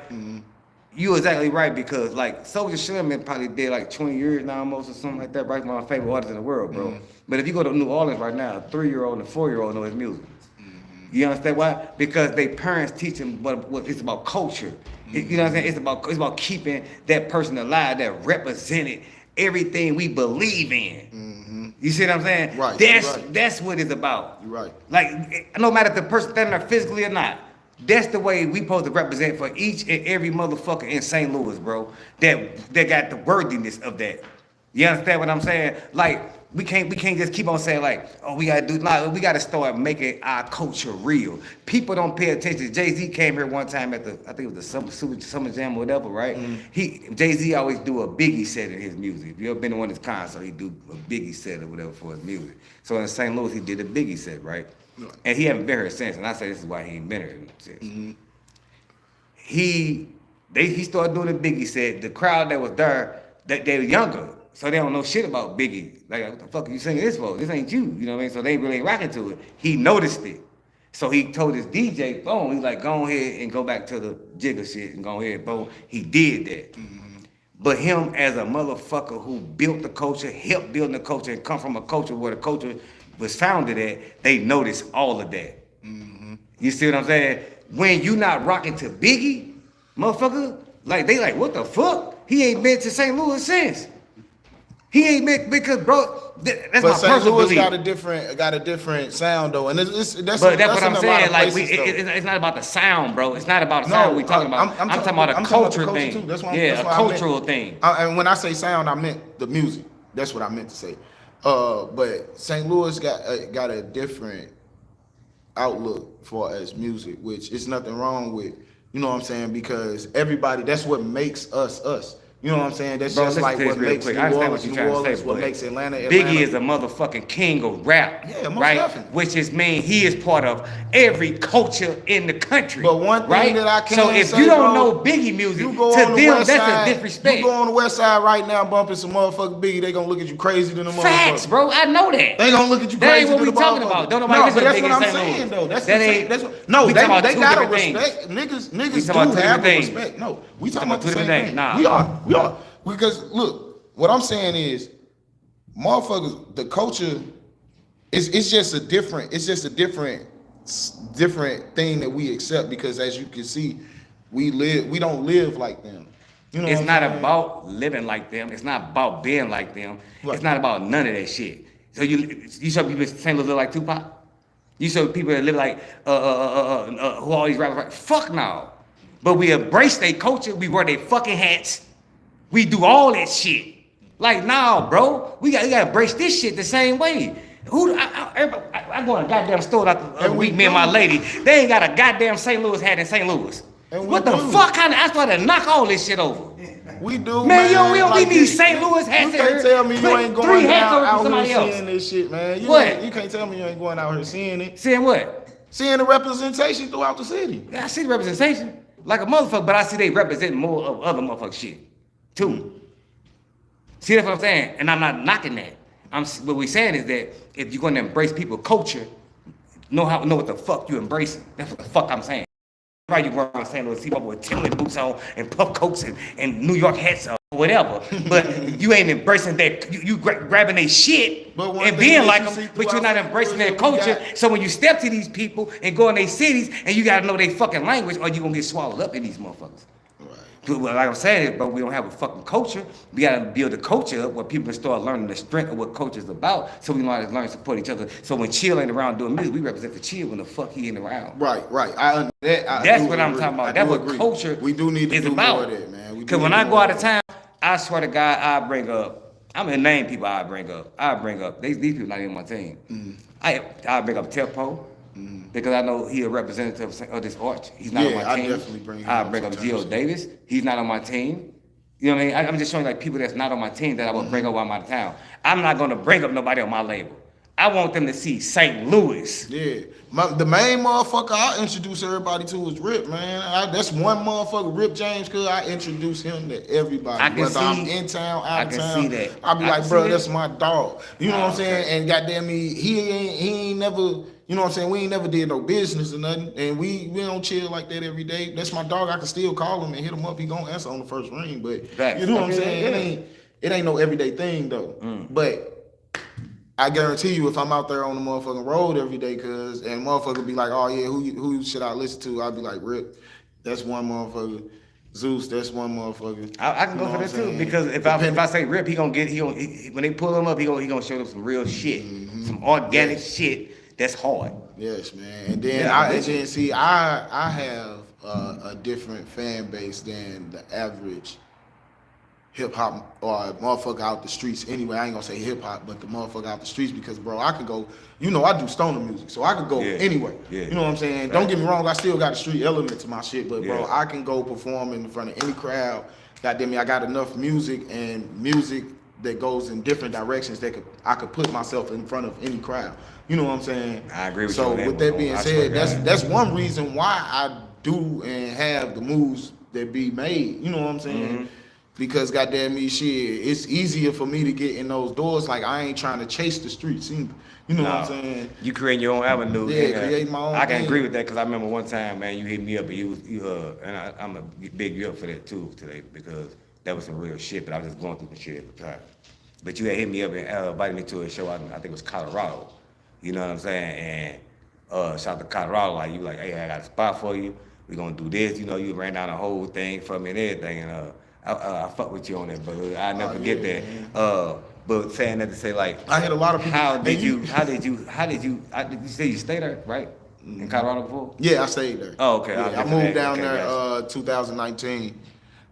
You exactly right, because like Soulja Slim probably did like 20 years now almost or something like that, right? One of my favorite artists in the world, bro. But if you go to New Orleans right now, a 3-year-old and a 4-year-old know his music. You understand why? Because their parents teach them what it's about culture. You know what I'm saying? It's about keeping that person alive that represented everything we believe in. You see what I'm saying? Right. That's what it's about. You're right. Like, no matter if the person standing there physically or not, that's the way we supposed to represent for each and every motherfucker in St. Louis, bro. That got the worthiness of that. You understand what I'm saying? Like, we can't just keep on saying like, oh, we gotta start making our culture real. People don't pay attention. Jay-Z came here one time at I think it was the Summer Jam or whatever, right? Jay-Z always do a Biggie set in his music. If you ever been to one of his concerts, he do a Biggie set or whatever for his music. So in St. Louis, he did a Biggie set, right? And he haven't been here since. And I say this is why he ain't been here since. He started doing a Biggie set. The crowd that was there, they were younger. So they don't know shit about Biggie. Like, what the fuck are you singing this for? This ain't you. You know what I mean? So they really ain't rocking to it. He noticed it. So he told his DJ, boom, he's like, go ahead and go back to the jigger shit and go ahead, boom. He did that. But him as a motherfucker who built the culture, helped build the culture, and come from a culture where the culture was founded at, they noticed all of that. You see what I'm saying? When you not rocking to Biggie, motherfucker, like they like, what the fuck? He ain't been to St. Louis since. He ain't been, because bro, that's But my St. personal Louis belief. got a different sound though, and that's But that's what I'm in a lot saying. of Like places, it's not about the sound, bro. It's not about the sound we talking about. I'm talking about a culture thing. Too. That's a cultural thing. And when I say sound, I meant the music. That's what I meant to say. But St. Louis got a different outlook for as music, which is nothing wrong with. You know what I'm saying? Because everybody, that's what makes us us. You know what I'm saying? That's Bro, just like what makes New Orleans, what makes Atlanta. Biggie is a motherfucking king of rap, right? Definitely. Which is mean he is part of every culture in the country. But one thing right? that I can't So if say, you don't bro, know Biggie music, you go to on the them west that's side, a disrespect. You go on the west side right now bumping some motherfucking Biggie, they gonna look at you crazy than the motherfucker. Facts, bro. I know that. They gonna look at you That crazy ain't what than we the talking motherfucker. about. Don't nobody No, listen but to that's what Biggie I'm in St. saying Louis. though. That's That the ain't. same. No, we they talking about two gotta different respect. things. Niggas talking about do two have different respect. things. No, we talking about two the same different thing. things. Nah. We are. Because look, what I'm saying is, motherfuckers, the culture it's just a different thing that we accept, because as you can see, we don't live like them. You know, It's not about living like them. It's not about being like them. Right. It's not about none of that shit. So you saw people in St. Louis live like Tupac? You saw people that live like who all these rappers like? Fuck no. But we embrace their culture. We wear their fucking hats. We do all that shit. Like, nah, bro. We gotta embrace this shit the same way. I go in a goddamn store the other week, me and my lady. They ain't got a goddamn St. Louis hat in St. Louis. What the fuck? I started to knock all this shit over. We do, Man, we like need this. St. Louis hats. You can't tell me you ain't going out somebody here else. seeing this shit, man. What? You can't tell me you ain't going out here seeing it. Seeing what? Seeing the representation throughout the city. I see the representation like a motherfucker, but I see they represent more of other motherfucker shit too. See, that's what I'm saying, and I'm not knocking that. What we're saying is that if you're going to embrace people's culture, know what the fuck you embracing. That's what the fuck I'm saying. Right, you go around St. Louis, see people with Timberland boots on and puff coats and New York hats or whatever, but you ain't embracing that. You grabbing their shit and being like them, but you're not embracing their culture. So when you step to these people and go in their cities, and you gotta know their fucking language, or you gonna get swallowed up in these motherfuckers. Well, like I'm saying, but we don't have a fucking culture. We gotta build a culture up where people can start learning the strength of what culture is about, so we know how to learn to support each other. So when Chill ain't around doing music, we represent the Chill when the fuck he ain't around. Right. That's what I'm talking about. That's what culture we do need to is do about. more of that, man. Because when I go out of town, I swear to God, I bring up. I'm gonna name people I bring up. These people not even my team. I bring up Tempo. Because I know he a representative of this arch. He's not on my team. I definitely bring him I up bring up sometimes. Gio Davis. He's not on my team. You know what I mean? I'm just showing like people that's not on my team that I will bring up while I'm out of town. I'm not gonna bring up nobody on my label. I want them to see St. Louis. Yeah, the main motherfucker I introduce everybody to is Rip, man. That's one motherfucker, Rip James, cause I introduce him to everybody. I can Whether I'm see- in town, I out of can town, see that. I'll be I like, can bro, see that's that. my dog. You know what I'm saying? Okay. And goddamn me, he ain't never, you know what I'm saying? We ain't never did no business or nothing, and we don't chill like that every day. That's my dog. I can still call him and hit him up. He gonna answer on the first ring, but Facts. you know what I'm Okay, saying? yeah. It ain't no everyday thing though. But I guarantee you, if I'm out there on the motherfucking road every day, and motherfucker be like, oh yeah, who should I listen to? I'd be like, Rip, that's one motherfucker. Zeus, that's one motherfucker. I can You go know for what that I'm too saying? because if I say Rip, when they pull him up, he gonna show them some real shit, some organic shit that's hard. Yes, man. And then Yeah, I'm with you. see, I have a different fan base than the average hip hop or motherfucker out the streets. Anyway, I ain't gonna say hip hop, but the motherfucker out the streets because, bro, I could go. You know, I do stoner music, so I could go Yeah. anywhere. Yeah. You know what I'm saying? Right. Don't get me wrong, I still got a street element to my shit, but bro, Yeah. I can go perform in front of any crowd. Goddamn me, I got enough music that goes in different directions that I could put myself in front of any crowd. You know what I'm saying? I agree with so you on that with one, that bro. being I swear said, to God. that's one reason why I do and have the moves that be made. You know what I'm saying? Because goddamn me, shit, it's easier for me to get in those doors. Like I ain't trying to chase the streets. You know what I'm saying? You creating your own avenue. Yeah, and, create my own I can thing. agree with that because I remember one time, man, you hit me up and I'm gonna big you up for that too today because that was some real shit. But I was just going through the shit at the time. But you had hit me up and invited me to a show. I think it was Colorado. You know what I'm saying? And shout out to Colorado. Like you, like, hey, I got a spot for you. We gonna do this. You know, you ran down the whole thing for me and everything. And I fuck with you on that, brother. I never forget that. But saying that to say like, I had a lot of people. How did and you say you stayed there, right? In Colorado before? Yeah, I stayed there. Oh, okay. Yeah, I Okay, moved down okay, there gotcha. 2019.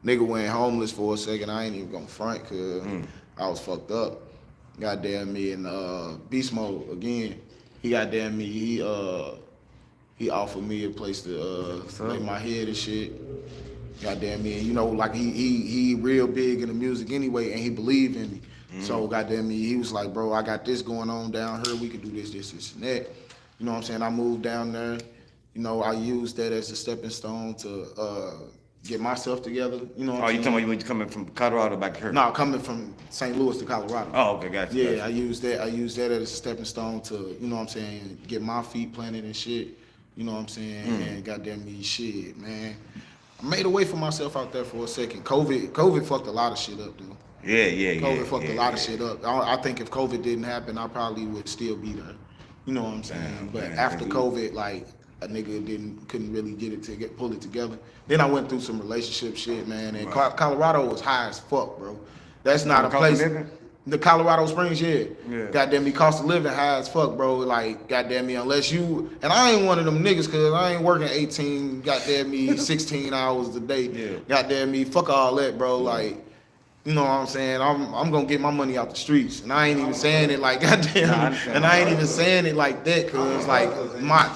Nigga went homeless for a second. I ain't even gonna front because I was fucked up. Goddamn me and Beast Mode again. He goddamn me. He offered me a place to lay my head and shit. Goddamn me, and you know, like he real big in the music anyway, and he believed in me. So goddamn me, he was like, bro, I got this going on down here. We could do this, and that. You know what I'm saying? I moved down there. You know, I used that as a stepping stone to get myself together. You know what I'm Oh, you saying? talking about when you coming from Colorado back here? No, coming from St. Louis to Colorado. Oh, okay, gotcha. Yeah, gotcha. I used that as a stepping stone to, you know what I'm saying, get my feet planted and shit. You know what I'm saying? And goddamn me, shit, man. I made a way for myself out there for a second. COVID fucked a lot of shit up, dude. Yeah. COVID fucked a lot of shit up. I think if COVID didn't happen, I probably would still be there. You know what I'm saying? Damn, but man, after that's COVID, like a nigga couldn't really pull it together. Then I went through some relationship shit, man. And Colorado was high as fuck, bro. That's not a Cost of place. living? The Colorado Springs, yeah. Goddamn me, cost of living high as fuck, bro. Like, goddamn me, unless you, and I ain't one of them niggas, cause I ain't working 18, goddamn me, 16 hours a day. Yeah. Goddamn me, fuck all that, bro. Like, you know what I'm saying? I'm gonna get my money out the streets, and I ain't even saying it like goddamn, and I ain't even saying it like that, cause like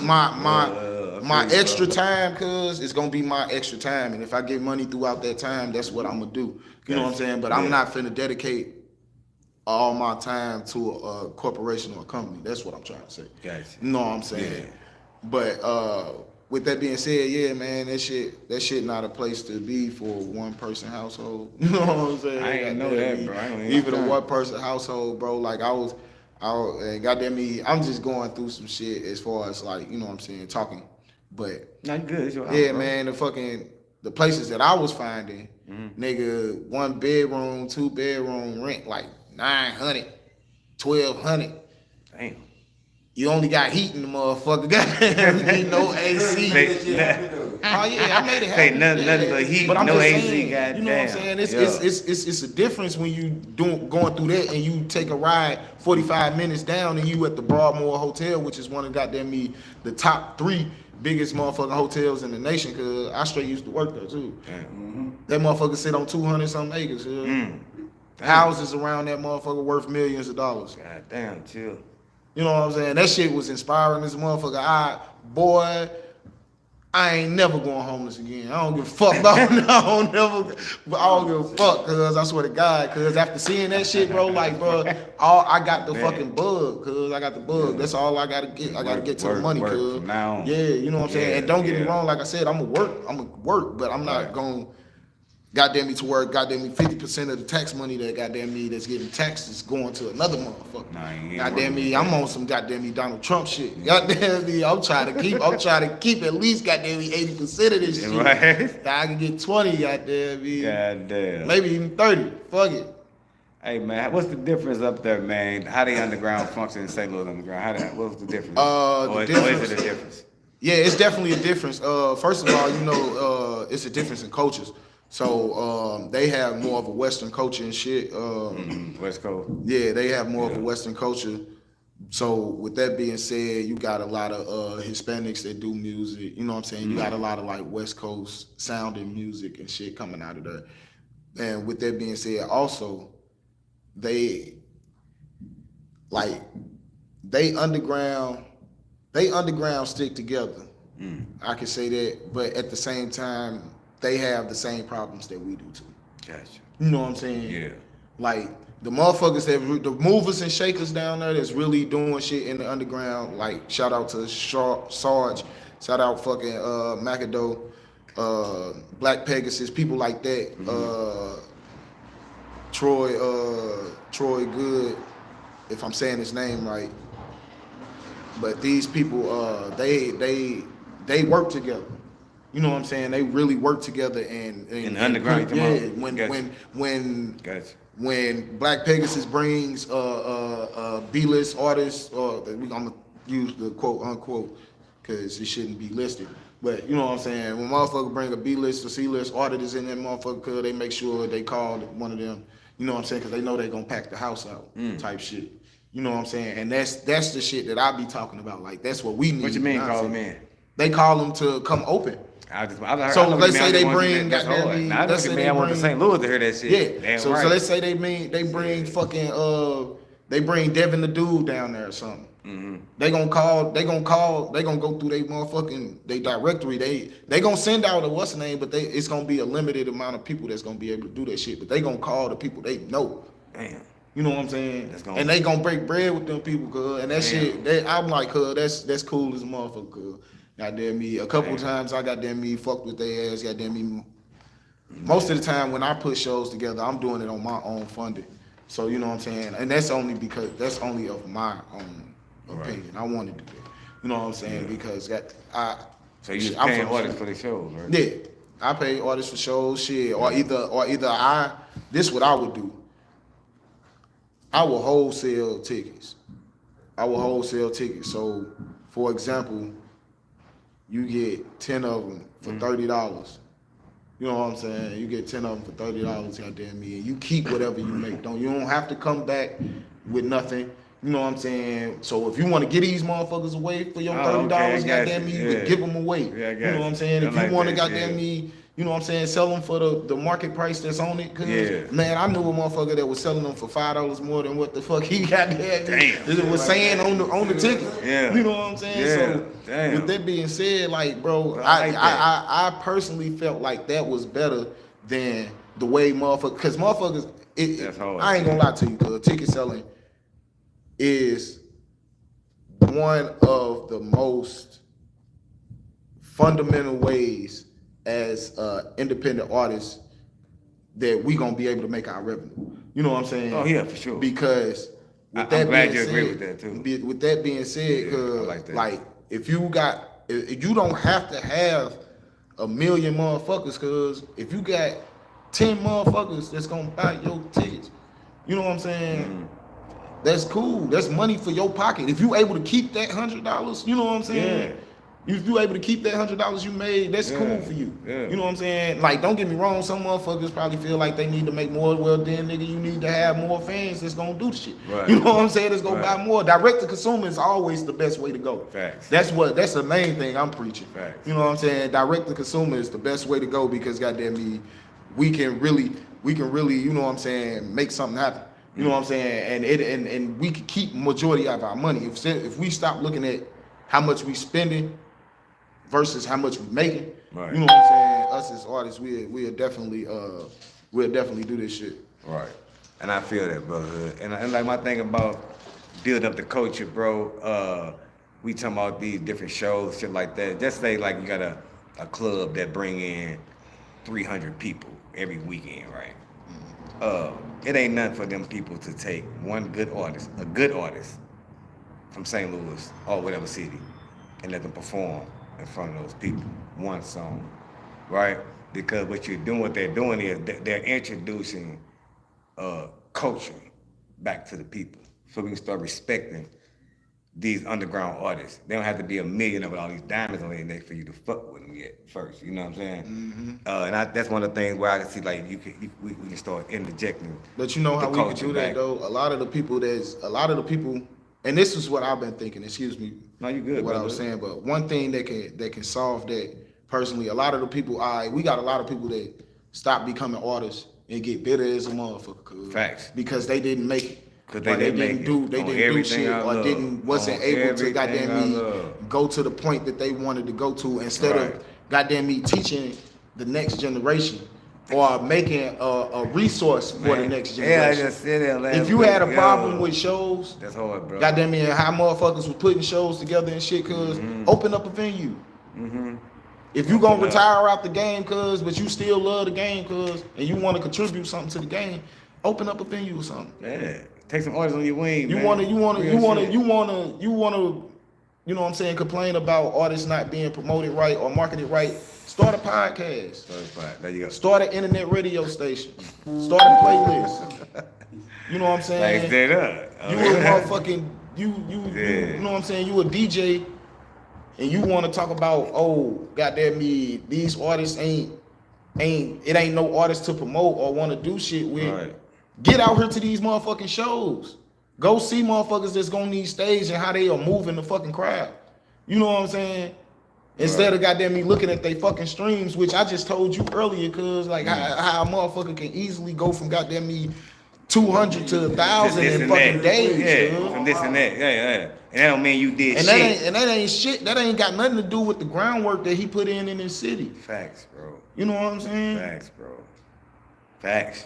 my extra time, cause it's gonna be my extra time, and if I get money throughout that time, that's what I'm gonna do. You know what I'm saying? But I'm not finna dedicate all my time to a corporation or a company. That's what I'm trying to say. Gotcha. You know what I'm saying? Yeah. But with that being said, yeah, man, that shit not a place to be for a one person household. You know what I'm saying? I ain't know that, bro. I don't even Even a know. one person household, bro. Like and goddamn me, I'm just going through some shit as far as like, you know what I'm saying, talking. But No, you good. It's your house, yeah, bro. man, the places that I was finding, nigga, 1 bedroom, 2 bedroom rent like $900, $1,200. Damn. You only got heat in the motherfucker. Goddamn, ain't no AC. Oh yeah, I made it Say happen. nothing but heat, But I'm no just AC, saying, goddamn. you know what I'm saying? It's a difference when you going through that and you take a ride 45 minutes down and you at the Broadmoor Hotel, which is one of the top 3 biggest motherfucking hotels in the nation. Cause I straight used to work there too. That motherfucker sit on 200 something acres. Houses around that motherfucker worth millions of dollars. God damn, chill. You know what I'm saying? That shit was inspiring as a motherfucker. I ain't never going homeless again. I don't give a fuck. I don't give a fuck, cause I swear to God, cause after seeing that shit, bro, like, bro, I got the fucking bug, cause I got the bug. That's all I gotta get. I gotta get to the money, cause now. Yeah, you know what I'm saying. And don't get me wrong, like I said, I'm gonna work, but I'm not gonna. Goddamn me to work, goddamn me 50% of the tax money that goddamn me that's getting taxed is going to another motherfucker. Goddamn me, I'm on some goddamn me Donald Trump shit. Goddamn me, I'm trying to keep at least goddamn me 80% of this shit. Right. I can get 20, goddamn me. Goddamn. Maybe even 30. Fuck it. Hey man, what's the difference up there, man? How the underground function in St. Louis underground? What's the difference? Or is it a difference? Yeah, it's definitely a difference. First of all, you know, it's a difference in cultures. So they have more of a Western culture and shit. West Coast. Yeah, they have more of a Western culture. So with that being said, you got a lot of Hispanics that do music. You know what I'm saying? You got a lot of like West Coast sounding music and shit coming out of there. And with that being said, also they underground stick together. I can say that, but at the same time, they have the same problems that we do too. Gotcha. You know what I'm saying? Yeah. Like the motherfuckers the movers and shakers down there that's really doing shit in the underground. Like shout out to Sarge, shout out fucking McAdoe, Black Pegasus, people like that. Troy Good, if I'm saying his name right. But these people, they work together. You know what I'm saying? They really work together and in the underground. When Black Pegasus brings B-list artists, or I'm gonna use the quote unquote because it shouldn't be listed. But you know what I'm saying? When motherfucker bring a B-list or C-list artist in that motherfucker, they make sure they call one of them. You know what I'm saying? Because they know they gonna pack the house out type shit. You know what I'm saying? And that's the shit that I be talking about. Like that's what we need. What you mean call them in? They call them to come open. So let's say they bring. Let's say I want to St. Louis to hear that shit. Yeah. So let's say they bring fucking they bring Devin the Dude down there or something. Mm-hmm. They gonna go through they motherfucking they directory. They gonna send out a what's the name, but it's gonna be a limited amount of people that's gonna be able to do that shit. But they gonna call the people they know. Damn. You know what I'm saying? And they gonna break bread with them people, cuz. And that shit, I'm like, cuz, that's cool as a motherfucker, cuz. Goddamn me, a couple times I goddamn me fucked with their ass, goddamn me. Most of the time when I put shows together, I'm doing it on my own funding. So you know what I'm saying? And that's only of my own opinion. I want to do that. You know what I'm saying? Because so you paying artists for the shows, right? Yeah. I pay artists for shows, shit. Or either this what I would do. I will wholesale tickets. So for example, you get 10 of them for $30. You know what I'm saying? You get 10 of them for $30, goddamn me, and you keep whatever you make. You don't have to come back with nothing. You know what I'm saying? So if you want to get these motherfuckers away for your $30, goddamn me, you give them away. You know what I'm saying? If you want to goddamn me, you know what I'm saying, sell them for the market price that's on it. Cause man, I knew a motherfucker that was selling them for $5 more than what the fuck he got there. Was saying on the ticket. Yeah. You know what I'm saying? So with that being said, like, bro, I personally felt like that was better than the way motherfuckers, cause motherfuckers, I ain't gonna lie to you, cause ticket selling is one of the most fundamental ways as independent artists that we gonna be able to make our revenue. You know what I'm saying? Oh yeah, for sure. Because I'm glad you agree with that too. With that being said, like if you don't have to have a million motherfuckers, cause if you got 10 motherfuckers that's gonna buy your tickets, you know what I'm saying? Mm-hmm. That's cool. That's money for your pocket. If you able to keep that $100, you know what I'm saying? Yeah. If you able to keep that $100 you made, that's cool for you. Yeah. You know what I'm saying? Like, don't get me wrong, some motherfuckers probably feel like they need to make more. Well, then, nigga, you need to have more fans that's gonna do the shit. Right. You know what I'm saying? That's gonna buy more. Direct to consumer is always the best way to go. Facts. That's the main thing I'm preaching. Facts. You know what I'm saying? Direct to consumer is the best way to go because, goddamn me, we can really, you know what I'm saying, make something happen. You know what I'm saying? And we can keep majority of our money. If we stop looking at how much we spending versus how much we making. Right. You know what I'm saying? Us as artists, we'll definitely do this shit. Right. And I feel that, brotherhood. And like my thing about building up the culture, bro, we talking about these different shows, shit like that. Just say like you got a club that bring in 300 people every weekend, right? It ain't nothing for them people to take one good artist, a good artist from St. Louis or whatever city, and let them perform in front of those people, one song, right? Because what they're doing is they're introducing culture back to the people, so we can start respecting these underground artists. They don't have to be a millionaire with all these diamonds on their neck for you to fuck with them yet first. You know what I'm saying? And that's one of the things where I can see like we can start interjecting. But you know how the we can culture do back. that though? A lot of the people, and this is what I've been thinking. Excuse me. No, you good. What I brother. was saying, but one thing that can solve that personally, a lot of the people, we got a lot of people that stop becoming artists and get bitter as a motherfucker. Cause, Facts. Because they didn't make it. Cause Or they didn't do shit, or wasn't able to goddamn go to the point that they wanted to go to instead of goddamn me teaching the next generation or making a resource for the next generation. Yeah, I just said that last If you week, had a problem yo. with shows, That's hard, bro. goddamn me, and how motherfuckers was putting shows together and shit, cuz open up a venue. If you gonna retire out the game, cuz, but you still love the game, cuz, and you want to contribute something to the game, open up a venue or something. Yeah, take some artists on your wing. You man. wanna, you know what I'm saying, complain about artists not being promoted right or marketed right. Start a podcast. There you go. Start an internet radio station. Start a playlist. You know what I'm saying? Like that up. You a motherfucking you know what I'm saying? You a DJ and you want to talk about, oh, goddamn me, these artists ain't no artists to promote or want to do shit with. Right. Get out here to these motherfucking shows. Go see motherfuckers that's gonna need stage and how they are moving the fucking crowd. You know what I'm saying? Instead of goddamn me looking at they fucking streams, which I just told you earlier, cuz like how a motherfucker can easily go from goddamn me 200 to 1,000 in fucking days. Yeah, cuz. from this and that. Yeah. And that don't mean you did And shit. that ain't shit. That ain't got nothing to do with the groundwork that he put in his city. Facts, bro. You know what I'm saying? Facts, bro. Facts.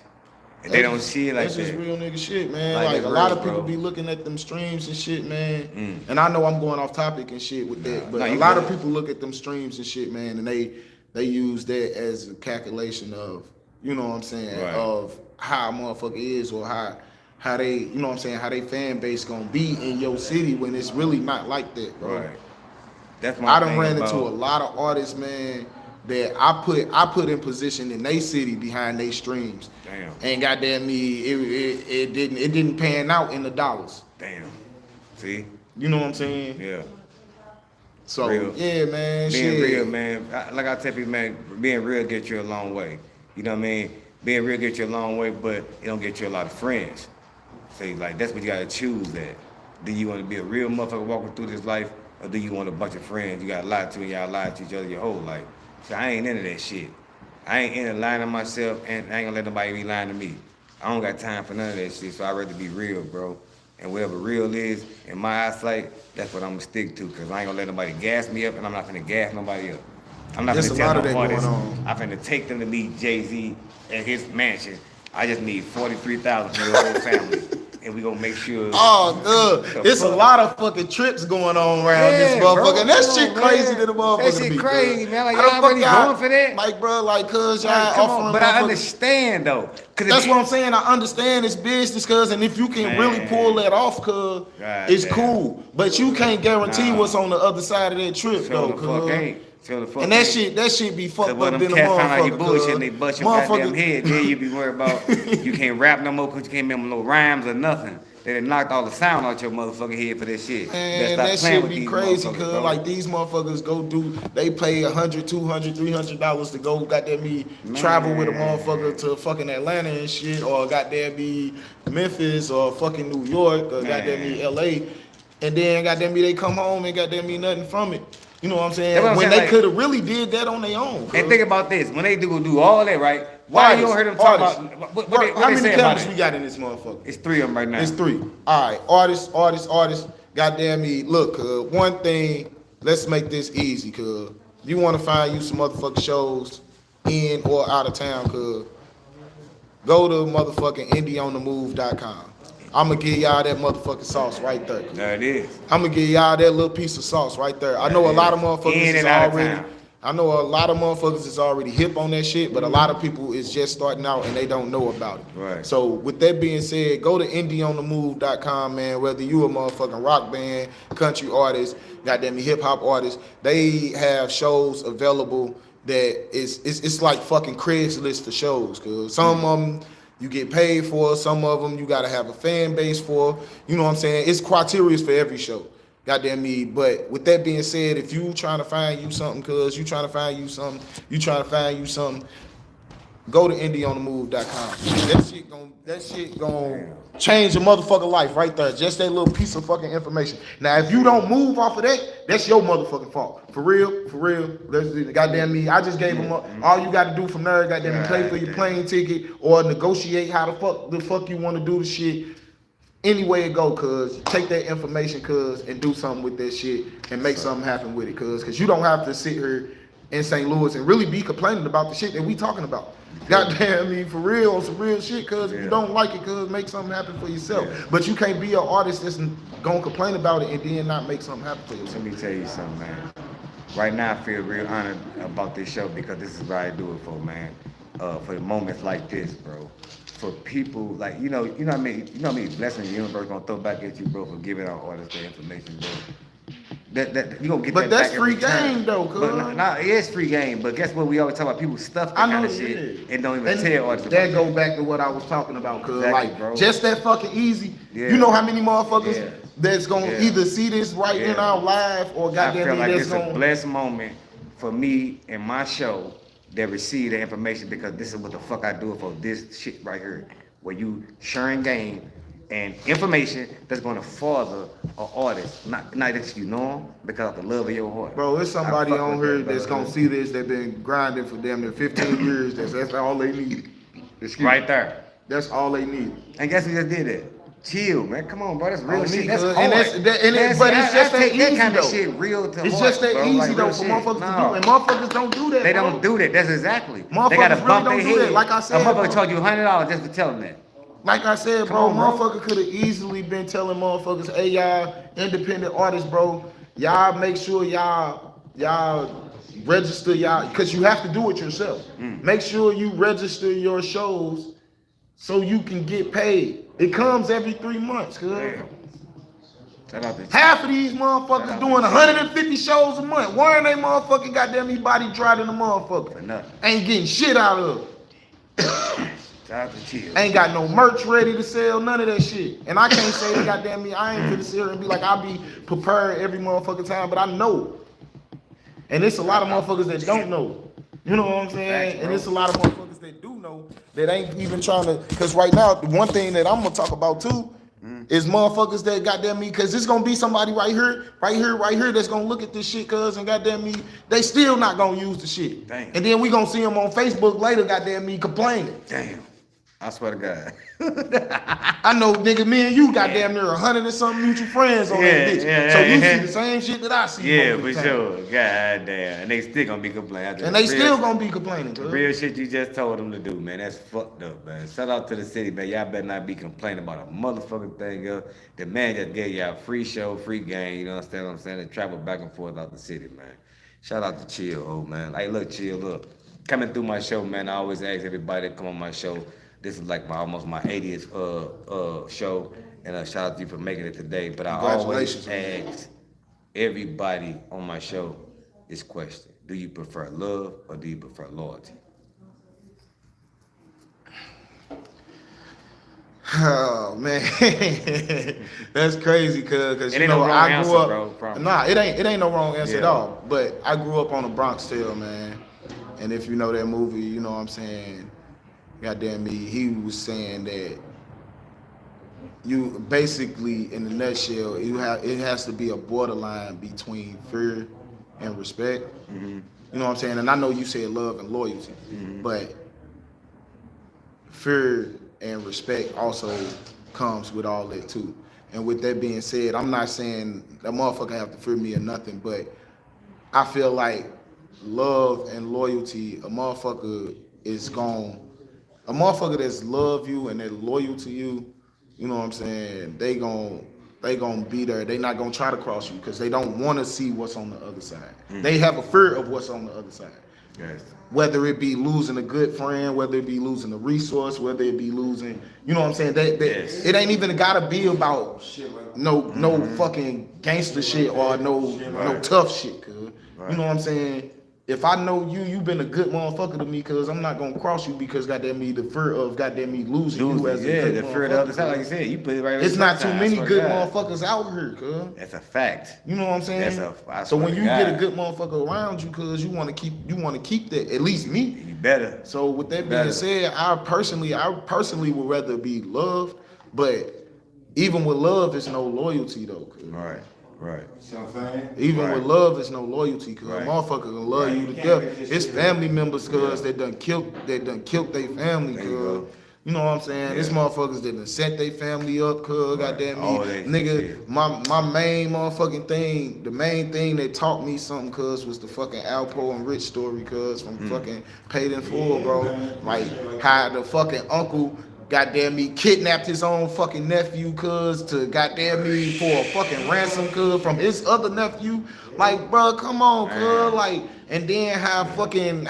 And they don't see it like that's that. just real nigga shit, man. Like Like that a lot real, of people bro. be looking at them streams and shit, man. And I know I'm going off topic and shit with that, but Nah, a you lot good. of people look at them streams and shit, man, and they use that as a calculation of, you know what I'm saying, Right. of how a motherfucker is or how they, you know what I'm saying, how they fan base gonna be in your city when it's really not like that, bro. Right. That's my I done thing ran about, into a lot of artists, man, that I put in position in they city behind they streams. Damn. And goddamn me, it didn't pan out in the dollars. Damn. See? You know what I'm saying? Yeah. So Real. yeah, man. Being shit. real, man. Like I tell people, man, being real gets you a long way. You know what I mean? Being real gets you a long way, but it don't get you a lot of friends. So like that's what you gotta choose that. Do you want to be a real motherfucker walking through this life, or do you want a bunch of friends you gotta lie to and y'all lie to each other your whole life? So I ain't into that shit. I ain't into lying to myself, and I ain't gonna let nobody be lying to me. I don't got time for none of that shit, so I'd rather be real, bro. And whatever real is, in my eyesight, that's what I'm gonna stick to, because I ain't gonna let nobody gas me up, and I'm not finna gas nobody up. I'm not There's finna a tell lot of no that artist, going on. I'm finna take them to meet Jay-Z at his mansion. I just need $43,000 for the whole family, and we gonna make sure. Oh, good. It's a lot of fucking trips going on around this bro. motherfucker. And that Come shit on, crazy man. to the motherfucker. That shit be, crazy, cuz. man. Like, How the y'all fuck really going for that? Like, bro, like, cuz y'all Like, come on, offering but I motherfuckers- understand though. That's what I'm saying. I understand it's business, cuz, and if you can really Man. pull that off, cuz, God it's damn. cool. But you can't guarantee Nah. what's on the other side of that trip, Show though, the fuck cuz. ain't. Show the fuck And that ain't. shit be fucked Cause when up them in a cats find out you motherfucker, bullshit cuz. and they bust your goddamn Motherfucker- head, then you be worried about you can't rap no more because you can't remember no rhymes or nothing. They done knocked all the sound out your motherfucking head for this shit. Man, Better that stop playing shit with be these crazy, motherfuckers, cuz bro. like these motherfuckers they pay $100, $200, $300 to go goddamn me travel with a motherfucker to fucking Atlanta and shit, or goddamn me Memphis or fucking New York or goddamn me LA, and then goddamn me they come home and goddamn me nothing from it. You know what I'm saying? That's what I'm when saying, they like- could have really did that on their own. And cuz. think about this: when they do all that, right? Why you don't hear them talk Artists. about what Bro, they, how what they many say about cameras we it? got in this motherfucker? It's 3 of them right now. It's 3. All right, artists. Goddamn me, look, one thing. Let's make this easy, cuz. you want to find you some motherfucking shows in or out of town, cuz go to motherfucking indieonthemove.com. I'm going to give y'all that motherfucking sauce right there. There it is. I'm going to give y'all that little piece of sauce right there. I know a lot of motherfuckers In is and out of already... town. I know a lot of motherfuckers is already hip on that shit, but a lot of people is just starting out and they don't know about it. Right. So with that being said, go to indieonthemove.com, man. Whether you a motherfucking rock band, country artist, goddamn hip hop artist, they have shows available that it's like fucking Craigslist for shows. Cause some of them you get paid for, some of them you gotta have a fan base for. You know what I'm saying? It's criteria for every show. Goddamn me. But with that being said, if you trying to find you something, cuz you trying to find you something, go to indieonthemove.com. That shit gon' change your motherfucking life right there. Just that little piece of fucking information. Now, if you don't move off of that, that's your motherfucking fault. For real. Goddamn me. I just gave them up. All you got to do from there, goddamn me, pay for your plane ticket or negotiate how the fuck you want to do the shit. Any way it go, cuz take that information, cuz, and do something with that shit and make something happen with it, cuz you don't have to sit here in St. Louis and really be complaining about the shit that we talking about. Goddamn me, for real, on some real shit, cuz if you don't like it, cuz make something happen for yourself. But you can't be an artist that's gonna complain about it and then not make something happen for yourself. Let me tell you something, man. Right now, I feel real honored about this show because this is what I do it for, man. For the moments like this, bro. For people like you know what I mean. You know what I mean. Blessing the universe gonna throw back at you, bro, for giving out artists the information, bro. That you gonna get But that that's back free every time. game though, cuz. But nah, it is free game. But guess what? We always talk about people stuff that kind of shit and don't even tell artists. That about go back to what I was talking about, cuz Exactly, like bro. just that fucking easy. Yeah. You know how many motherfuckers Yeah. that's gonna Yeah. either see this right Yeah. now live or I goddamn feel me like that's it's a gonna blessed moment for me and my show that receive the information because this is what the fuck I do it for. This shit right here, where you sharing game and information that's gonna further an artist, not that you know him, because of the love of your heart. Bro, there's somebody I fuck on with here that, that's brother. gonna see this that been grinding for damn near 15 years. That's all they need. Excuse me. Right there. That's all they need. And guess who just did it? Chill, man. Come on, bro. That's real On me, shit. That's cuz. hard. And that's- that- and it- Man, but see, it's just I that take that easy, kind of though. shit real to It's heart, just that bro. easy Like, though real for shit. motherfuckers to No. do, and motherfuckers don't do that. They bro. don't do that. That's exactly. They Motherfuckers gotta really bump don't their do that. head. Like I said, a motherfucker bro. charge you $100 just for telling that. Like I said, bro, Come on, bro. motherfucker could have easily been telling motherfuckers, hey, y'all independent artists, bro, y'all make sure y'all register y'all, because you have to do it yourself. Make sure you register your shows so you can get paid. It comes every 3 months, cuz. Damn. Shout out to Half of these motherfuckers doing 150 shows a month. Why ain't they motherfucking goddamn me body dry than a motherfucker? For nothing. Ain't getting shit out of it. Shout out to Chill. Ain't got no merch ready to sell, none of that shit. And I can't say that goddamn me, I ain't finna sit here and be like, I'll be prepared every motherfucking time, but I know. And it's a lot of motherfuckers that don't know. You know what I'm saying? Thanks, And bro. it's a lot of motherfuckers that do know that ain't even trying to, cause right now, the one thing that I'm gonna talk about too is motherfuckers that goddamn me, cause it's gonna be somebody right here that's gonna look at this shit, cuz, and goddamn me, they still not gonna use the shit. Damn. And then we gonna see them on Facebook later, goddamn me, complaining. Damn. I swear to God. I know, nigga, me and you goddamn near 100 and something mutual friends on that bitch. So you see the same shit that I see. Yeah, most for of the time. sure. God damn. And they still gonna be complaining. After And the they real- still gonna be complaining, the cuz. real shit you just told them to do, man. That's fucked up, man. Shout out to the city, man. Y'all better not be complaining about a motherfucking thing else. The man just gave y'all free show, free game, you know what I'm saying? And travel back and forth out the city, man. Shout out to Chill, old man. Hey, look, Chill, look. Coming through my show, man, I always ask everybody to come on my show. This is like almost my 80th show, and shout out to you for making it today. But I always Congratulations. ask everybody on my show this question: do you prefer love or do you prefer loyalty? Oh man, that's crazy, cuz It you ain't know no wrong I answer, grew up. bro, promise. Nah, it ain't no wrong answer at Yeah. all. But I grew up on a Bronx Tale, man. And if you know that movie, you know what I'm saying. Goddamn me, he was saying that you basically, in a nutshell, it has to be a borderline between fear and respect. You know what I'm saying? And I know you said love and loyalty, but fear and respect also comes with all that too. And with that being said, I'm not saying that motherfucker have to fear me or nothing, but I feel like love and loyalty, a motherfucker is gone. A motherfucker that's love you and they're loyal to you, you know what I'm saying? They gon' be there. They not gonna try to cross you because they don't want to see what's on the other side. They have a fear of what's on the other side. Yes. Whether it be losing a good friend, whether it be losing a resource, whether it be losing, you know what I'm saying? Yes. It ain't even gotta be about no fucking gangster shit or no tough shit, cuz. You know what I'm saying? If I know you been a good motherfucker to me, cuz I'm not gonna cross you because goddamn me the fear of goddamn me losing you as a good the fear of the other side, like you said, you put it right. It's not too many good God. motherfuckers out here, cuz. That's a fact. You know what I'm saying? I So swear when to you God. get a good motherfucker around you, cuz you wanna keep that, at least me. You better. So with that Better. being said, I personally would rather be loved, but even with love, it's no loyalty though. Cuz. Right. See what I'm saying? Even Right. with love, it's no loyalty, cause Right. a motherfucker gonna love Right. you to You can't death. make this It's shit family up. members, cause they done killed their family, There you cuz. go. You know what I'm saying? It's Yeah. motherfuckers that done set their family up, cuz. Right. Goddamn All me, that nigga. shit. My main motherfucking thing, the main thing that taught me something, cuz, was the fucking Alpo and Rich story, cuz, from fucking Paid in Full, bro. Like how the fucking uncle. Goddamn me, kidnapped his own fucking nephew, cuz, to goddamn me for a fucking ransom, cuz, from his other nephew. Like, bro, come on, cuz, like, and then how fucking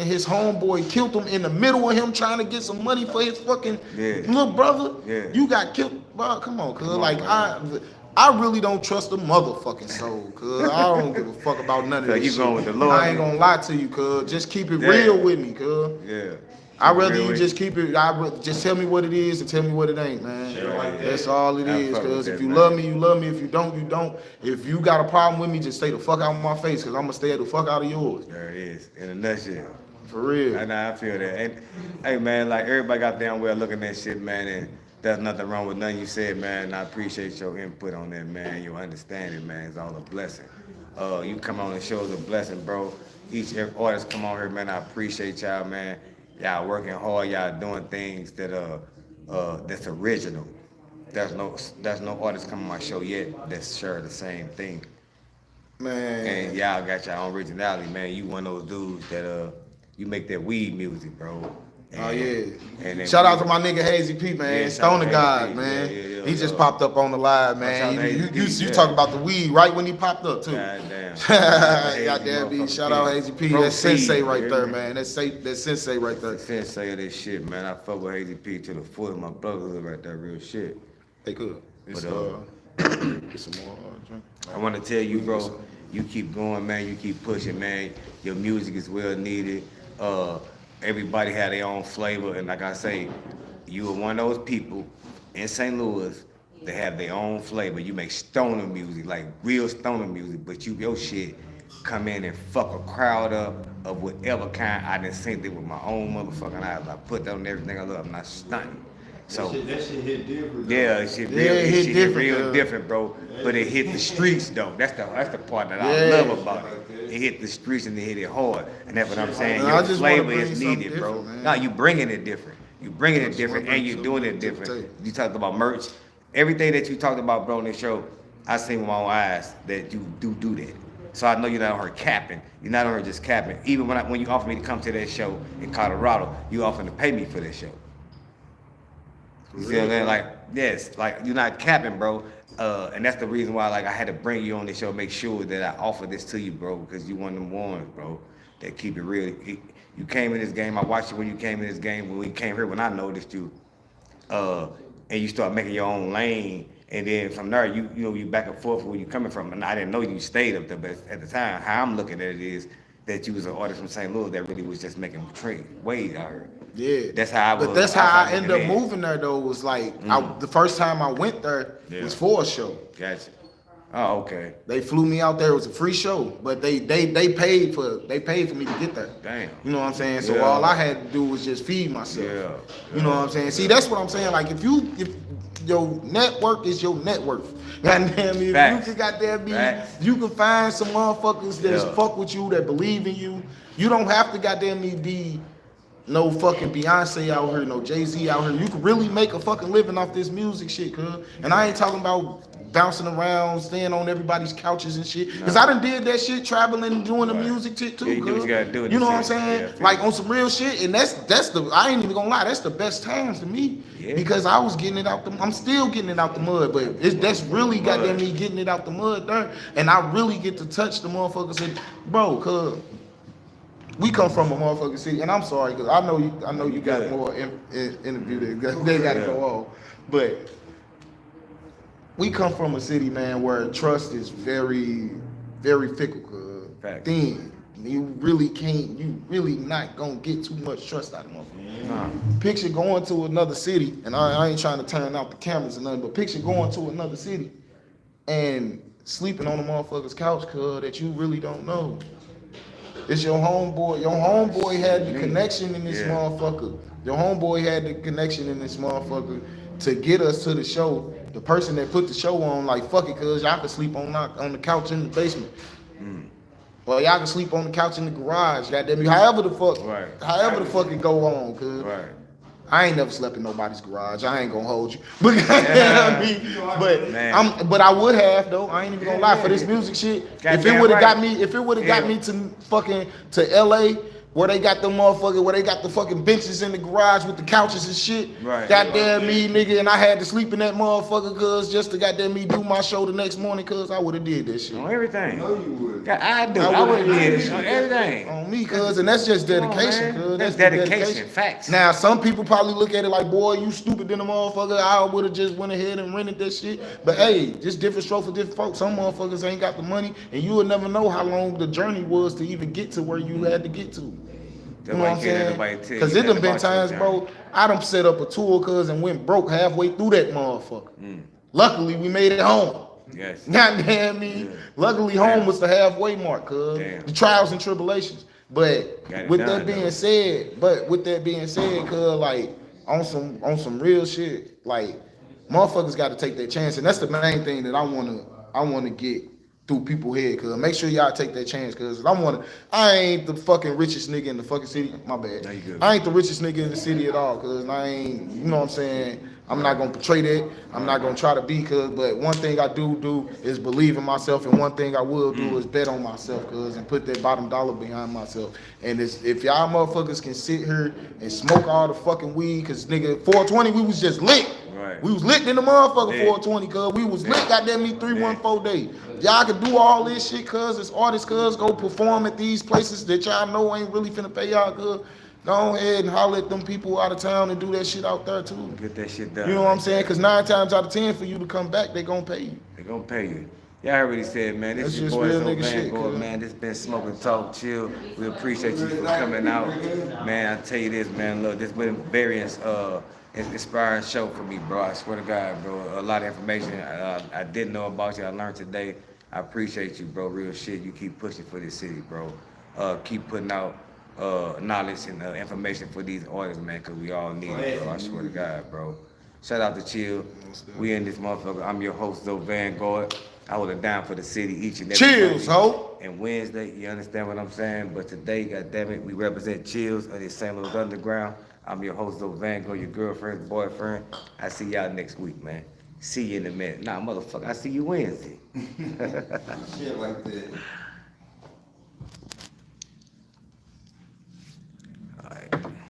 his homeboy killed him in the middle of him trying to get some money for his fucking little brother. Yeah. You got killed, bro. Come on, cuz. Like, man. I really don't trust a motherfucking soul, cuz. I don't give a fuck about none of So this you shit. going with the Lord, I ain't man. gonna lie to you, cuz. Just keep it Yeah. real with me, cuz. Yeah. I'd rather you Really? just keep it. Just tell me what it is and tell me what it ain't, man. Shit like that. That's all it I is. fuck with Cause that, if you man. love me, you love me. If you don't, you don't. If you got a problem with me, just stay the fuck out of my face. Cause I'm gonna stay the fuck out of yours. There it is. In a nutshell. For real. I feel that. And hey man, like everybody got damn well looking at shit, man, and there's nothing wrong with nothing you said, man. And I appreciate your input on that, man. Your understanding, man, is all a blessing. You come on the show is a blessing, bro. Every artist come on here, man. I appreciate y'all, man. Y'all working hard, y'all doing things that that's original. There's no artist come on my show yet that share the same thing. Man. And y'all got your own originality, man. You one of those dudes that you make that weed music, bro. Oh yeah. And then Shout out to my nigga Hazy P, man. Yeah, shout out Stoner to God, Hazy P. man. Yeah, He just yeah. popped up on the live, Shout man. out to You Hazy P, you yeah. talk about the weed right when he popped up too. Goddamn. Goddamn B. Shout out Hazy P. That's Proceed, Sensei right you there, hear me? man. That's Sensei right there. Sensei of this shit, man. I fuck with Hazy P to the full of my brotherhood right there, real shit. They could. It's, But, get some more drink. I want to tell you, bro, you keep going, man. You keep pushing, man. Your music is well needed. Everybody had their own flavor, and like I say, you are one of those people in St. Louis that have their own flavor. You make stoner music, like real stoner music, but your shit come in and fuck a crowd up of whatever kind. I done seen it with my own motherfucking eyes. I put that on everything I love. I'm not stunting. So. That shit hit different. Yeah, it shit Yeah, real, it hit different, real yeah. different, bro. But it hit the streets though. That's the part that I Yeah. love about it. It hit the streets and it hit it hard, and that's what I'm saying. Man, I Your just wanna flavor bring is something needed, bro. different, man. Nah, you bringing it different. You bringing it just different, wanna and bring you doing it something different. different. You talked about merch. Everything that you talked about, bro, on this show, I seen with my own eyes that you do that. So I know you're not on her capping. You're not on her just capping. Even when you offered me to come to that show in Colorado, you offered to pay me for that show. You see what I'm saying? Like, yes, like you're not capping, bro. And that's the reason why, like, I had to bring you on this show, make sure that I offer this to you, bro, because you one of them ones, bro, that keep it real. You came in this game. I watched you when you came in this game. When we came here, when I noticed you, and you start making your own lane, and then from there, you back and forth where you coming from. And I didn't know you stayed up there, but at the time, how I'm looking at it is that you was an artist from St. Louis that really was just making waves out here. Yeah, That's how I was. But that's how I ended up looking at it. moving there though. Was like the first time I went there was for a show. Gotcha. Oh, okay. They flew me out there. It was a free show, but they paid for me to get there. Damn. You know what I'm saying? So Yeah. all I had to do was just feed myself. Yeah. You know what I'm saying? See, that's what I'm saying. Like if your network is your net worth. Goddamn me, if Facts. you can goddamn me, Facts. you can find some motherfuckers that Yeah. fuck with you, that believe in you. You don't have to goddamn me be no fucking Beyonce out here, no Jay-Z out here. You can really make a fucking living off this music shit, cuz. And I ain't talking about bouncing around, staying on everybody's couches and shit. Cause I done did that shit, traveling and doing the music shit too. Yeah, you do what you gotta do in You know this what I'm shit. saying? Yeah, I feel Like you. on some real shit, and that's the I ain't even gonna lie, that's the best times to me. Yeah. Because I was getting it out I'm still getting it out the mud, but that's really goddamn me getting it out the mud there, and I really get to touch the motherfuckers and bro, cause we come from a motherfucking city, and I'm sorry, cause I know you got Good. more interview that they gotta go on, but we come from a city, man, where trust is very, very fickle, cause Facts. thin. You really not gonna get too much trust out of motherfuckers. Nah. Picture going to another city, and I ain't trying to turn out the cameras or nothing, but picture going to another city and sleeping on a motherfucker's couch, cuz that you really don't know. It's your homeboy. Your homeboy had the connection in this motherfucker. Your homeboy had the connection in this motherfucker to get us to the show. The person that put the show on, like, fuck it, cuz y'all can sleep on the couch in the basement. Well, y'all can sleep on the couch in the garage, goddamn you. However the fuck it go on, cuz. Right. I ain't never slept in nobody's garage. I ain't gonna hold you. But I mean, but I would have though. I ain't even gonna lie for this music shit. If it would have got me to fucking to LA where they got the motherfucker, where they got the fucking benches in the garage with the couches and shit. Right. Goddamn me, nigga, and I had to sleep in that motherfucker, cuz just to goddamn me do my show the next morning, cuz I would have did that shit. On everything. No, you would. Yeah, I do. I would have did it on everything. On me, cuz, and that's just dedication, man. cuz. That's the dedication, facts. Now, some people probably look at it like, boy, you stupid than a motherfucker. I would have just went ahead and rented that shit. But hey, just different stroke for different folks. Some motherfuckers ain't got the money, and you will never know how long the journey was to even get to where you had to get to. You know what I'm saying? Because it done been times, bro, I done set up a tour, cuz, and went broke halfway through that motherfucker. Luckily, we made it home. Yes. Goddamn me. Yeah. Luckily, home was the halfway mark, cuz. The trials and tribulations. But with that being said, cuz, like, on some real shit, like, motherfuckers got to take their chance, and that's the main thing that I wanna get through people's head, cuz. Make sure y'all take that chance, cuz I ain't the fucking richest nigga in the fucking city. My bad. No, you good. I ain't the richest nigga in the city at all, cuz I ain't, you know what I'm saying? I'm not gonna portray that. I'm not gonna try to be, cuz, but one thing I do is believe in myself, and one thing I will do is bet on myself, cuz, and put that bottom dollar behind myself. And if y'all motherfuckers can sit here and smoke all the fucking weed, cuz nigga, 420, we was just lit. Right. We was lit in the motherfucker Yeah. 420, cuz. We was lit, goddamn me, 314 days. Y'all can do all this shit, cuz, as artists, cuz, go perform at these places that y'all know ain't really finna pay y'all, cuz. Go ahead and holler at them people out of town and do that shit out there, too. Get that shit done. You know what I'm saying? Because 9 times out of 10 for you to come back, they gonna pay you. They gonna pay you. Y'all already said, man, this That's is your just boy real Zo nigga shit, Vanguard, cuz. man. This been Smoking Talk Chill. We appreciate you for coming out. Man, I tell you this, man, look, this been very inspiring show for me, bro. I swear to God, bro. A lot of information I didn't know about you, I learned today. I appreciate you, bro. Real shit. You keep pushing for this city, bro. Keep putting out knowledge and information for these artists, man, because we all need it, bro. I swear to God, bro. Shout out to Chill. We in this motherfucker. I'm your host, Zo Vanguard. I was down for the city each and every ChillZ, Monday ho. and Wednesday. You understand what I'm saying? But today, goddammit, we represent ChillZ of the St. Louis Underground. I'm your host, Zo Vanguard, your girlfriend's boyfriend. I see y'all next week, man. See you in a minute. Nah, motherfucker, I see you Wednesday. Shit like that.